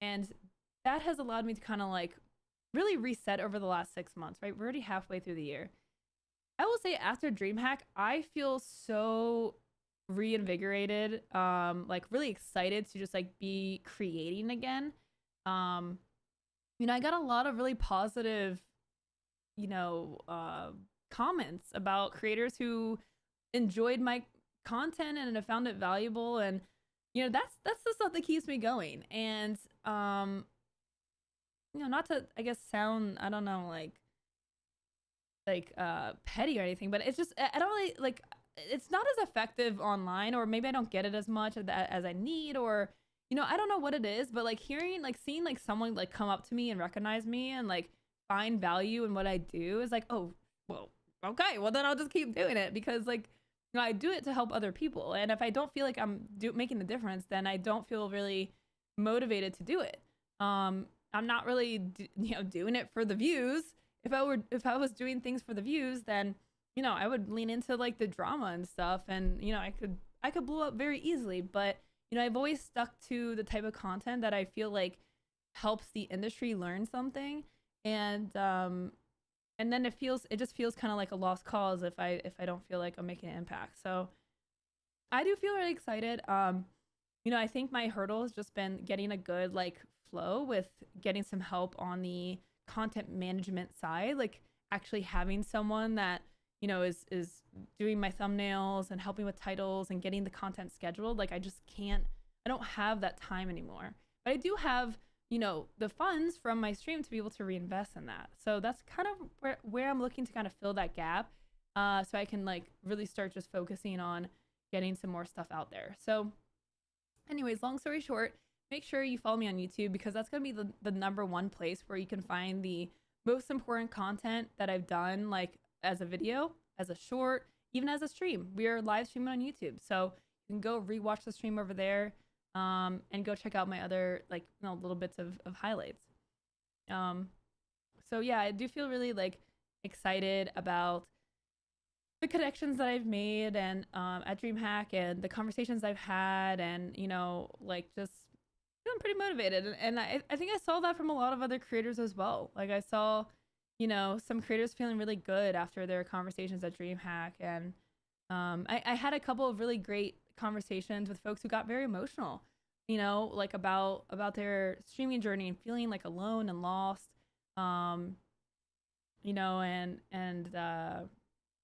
and that has allowed me to kind of like really reset over the last 6 months, right? We're already halfway through the year. I will say after DreamHack, I feel so reinvigorated, like really excited to just like be creating again. You know, I got a lot of really positive, you know, comments about creators who enjoyed my content and have found it valuable, and you know, that's the stuff that keeps me going. And you know, not to, I guess, sound, I don't know, like petty or anything, but it's just, I don't really like, it's not as effective online, or maybe I don't get it as much as I need, or you know, I don't know what it is, but like hearing, like seeing like someone like come up to me and recognize me and like find value in what I do is like, oh, well, okay, well then I'll just keep doing it, because like, you know, I do it to help other people, and if I don't feel like I'm making the difference, then I don't feel really motivated to do it. I'm not really you know, doing it for the views. If I was doing things for the views, then you know, I would lean into like the drama and stuff, and you know, I could blow up very easily. But you know, I've always stuck to the type of content that I feel like helps the industry learn something, and then it just feels kind of like a lost cause if I don't feel like I'm making an impact. So I do feel really excited. You know, I think my hurdle has just been getting a good like flow with getting some help on the content management side, like actually having someone that, you know, is doing my thumbnails and helping with titles and getting the content scheduled. Like, I don't have that time anymore, but I do have, you know, the funds from my stream to be able to reinvest in that. So that's kind of where I'm looking to kind of fill that gap, so I can like really start just focusing on getting some more stuff out there. So anyways, long story short, make sure you follow me on YouTube, because that's going to be the #1 place where you can find the most important content that I've done, like as a video, as a short, even as a stream. We are live streaming on YouTube, so you can go rewatch the stream over there, and go check out my other, like, you know, little bits of highlights. So yeah, I do feel really like excited about the connections that I've made, and at DreamHack, and the conversations I've had, and you know, like just feeling pretty motivated. And I think I saw that from a lot of other creators as well. Like, I saw, you know, some creators feeling really good after their conversations at DreamHack, and I had a couple of really great conversations with folks who got very emotional, you know, like about their streaming journey and feeling like alone and lost, you know, and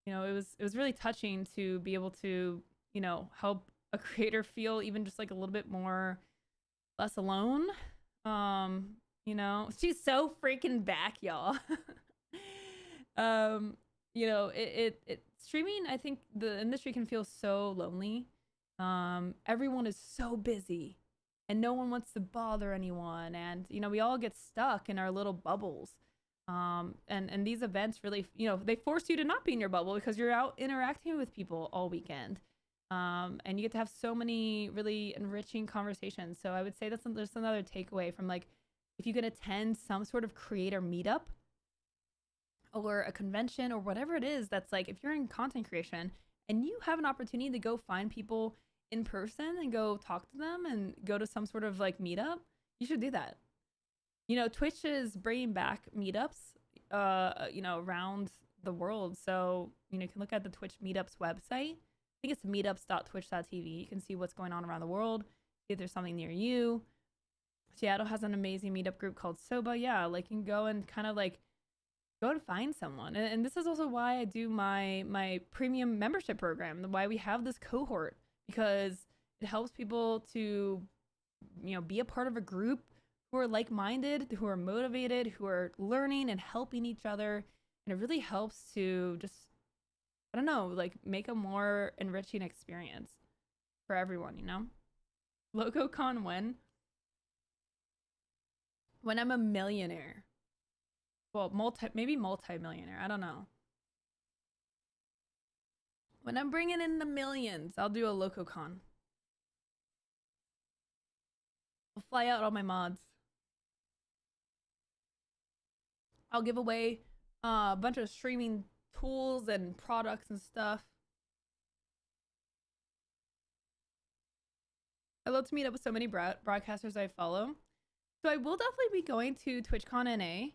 you know, it was really touching to be able to, you know, help a creator feel even just like a little bit less alone. You know, she's so freaking back, y'all. you know, it streaming, I think the industry can feel so lonely. Everyone is so busy and no one wants to bother anyone, and you know, we all get stuck in our little bubbles. And these events really, you know, they force you to not be in your bubble because you're out interacting with people all weekend. And you get to have so many really enriching conversations. So I would say that's there's another takeaway from, like, if you can attend some sort of creator meetup or a convention or whatever it is, that's like, if you're in content creation and you have an opportunity to go find people in person and go talk to them and go to some sort of like meetup, you should do that. You know, Twitch is bringing back meetups, you know, around the world. So, you know, you can look at the Twitch meetups website. I think it's meetups.twitch.tv. You can see what's going on around the world, see if there's something near you. Seattle has an amazing meetup group called Soba. Yeah, like, you can go and kind of like go and find someone. And this is also why I do my premium membership program, why we have this cohort, because it helps people to, you know, be a part of a group who are like-minded, who are motivated, who are learning and helping each other. And it really helps to just, I don't know, like, make a more enriching experience for everyone, you know? LocoCon when? When I'm a millionaire. Well, maybe multi-millionaire. I don't know. When I'm bringing in the millions, I'll do a LocoCon. I'll fly out all my mods. I'll give away a bunch of streaming tools and products and stuff. I love to meet up with so many broadcasters I follow. So I will definitely be going to TwitchCon NA.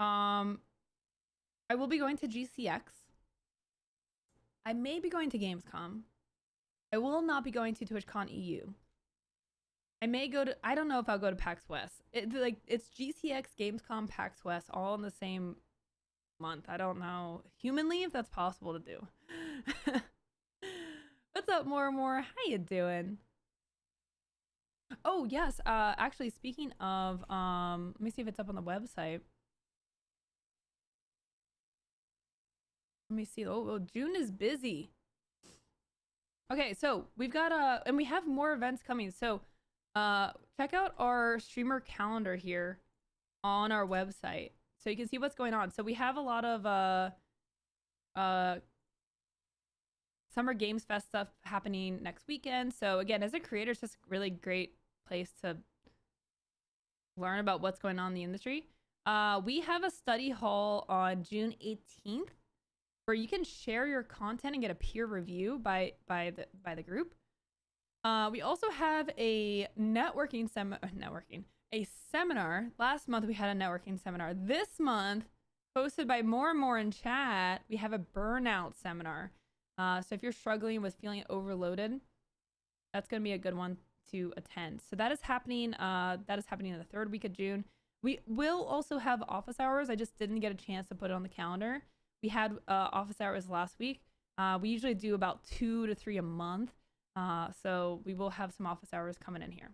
I will be going to GCX. I may be going to Gamescom. I will not be going to TwitchCon EU. I may go to, I don't know if I'll go to PAX West. It's GCX, Gamescom, PAX West, all in the same month. I don't know humanly if that's possible to do. What's up, more? How you doing? Oh yes, actually, speaking of, let me see if it's up on the website. Let me see. Oh, June is busy. Okay, so we've got and we have more events coming. So check out our streamer calendar here on our website so you can see what's going on. So we have a lot of Summer Games Fest stuff happening next weekend. So again, as a creator, it's just a really great place to learn about what's going on in the industry. We have a study hall on June 18th where you can share your content and get a peer review by the group. We also have a a seminar. Last month we had a networking seminar. This month, hosted by More in chat, we have a burnout seminar. So if you're struggling with feeling overloaded, that's going to be a good one to attend. So that is happening. That is happening in the third week of June. We will also have office hours. I just didn't get a chance to put it on the calendar. We had office hours last week. We usually do about 2 to 3 a month. So we will have some office hours coming in here.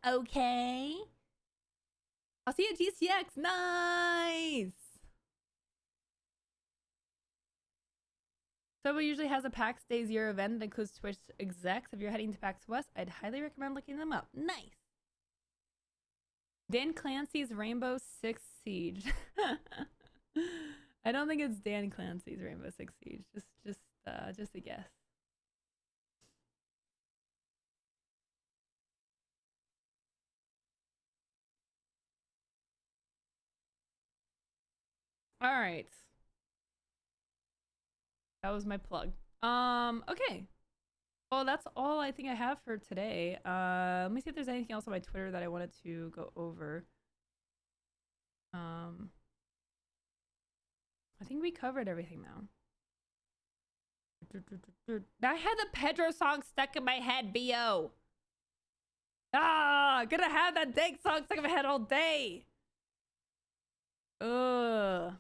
Okay. I'll see you at GCX. Nice. So it usually has a PAX Day 0 event that includes Twitch execs. If you're heading to PAX West, I'd highly recommend looking them up. Nice. Dan Clancy's Rainbow Six Siege. I don't think it's Dan Clancy's Rainbow Six Siege. Just a guess. All right. That was my plug. Okay. Well, that's all I think I have for today. Let me see if there's anything else on my Twitter that I wanted to go over. I think we covered everything now. I had the Pedro song stuck in my head, BO. Gonna have that dang song stuck in my head all day. Ugh.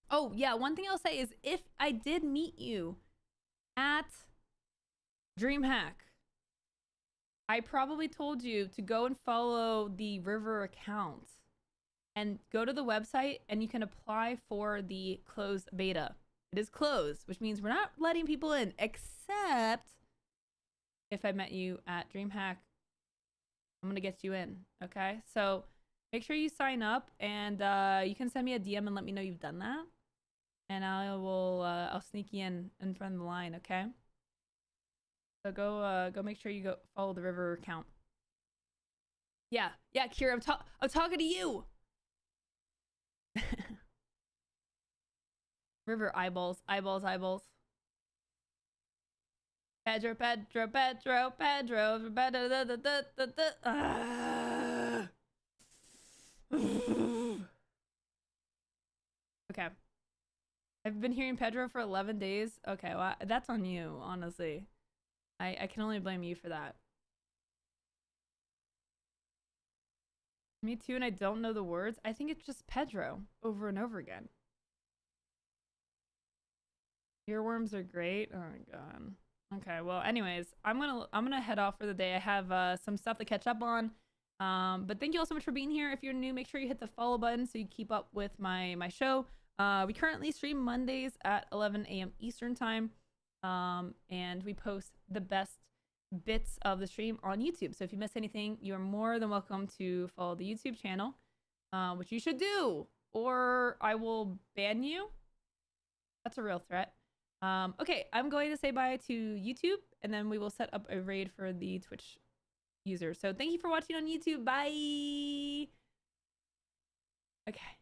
Oh, yeah, one thing I'll say is if I did meet you at DreamHack, I probably told you to go and follow the River account and go to the website and you can apply for the closed beta. It is closed, which means we're not letting people in, except if I met you at DreamHack, I'm gonna get you in. Okay, so make sure you sign up, and you can send me a DM and let me know you've done that, and I'll sneak you in front of the line. Okay, so go make sure you go follow the River account. Yeah, Kira, I'm talking to you. River eyeballs. Pedro. Okay. I've been hearing Pedro for 11 days. Okay, well, that's on you, honestly. I can only blame you for that. Me too, and I don't know the words. I think it's just Pedro over and over again. Earworms are great. Oh my god. Okay, well, anyways, I'm gonna head off for the day. I have some stuff to catch up on. But thank you all so much for being here. If you're new, make sure you hit the follow button so you keep up with my show. We currently stream Mondays at 11 a.m. Eastern time. And we post the best bits of the stream on YouTube. So if you miss anything, you're more than welcome to follow the YouTube channel, which you should do, or I will ban you. That's a real threat. Okay, I'm going to say bye to YouTube, and then we will set up a raid for the Twitch users. So thank you for watching on YouTube. Bye. Okay.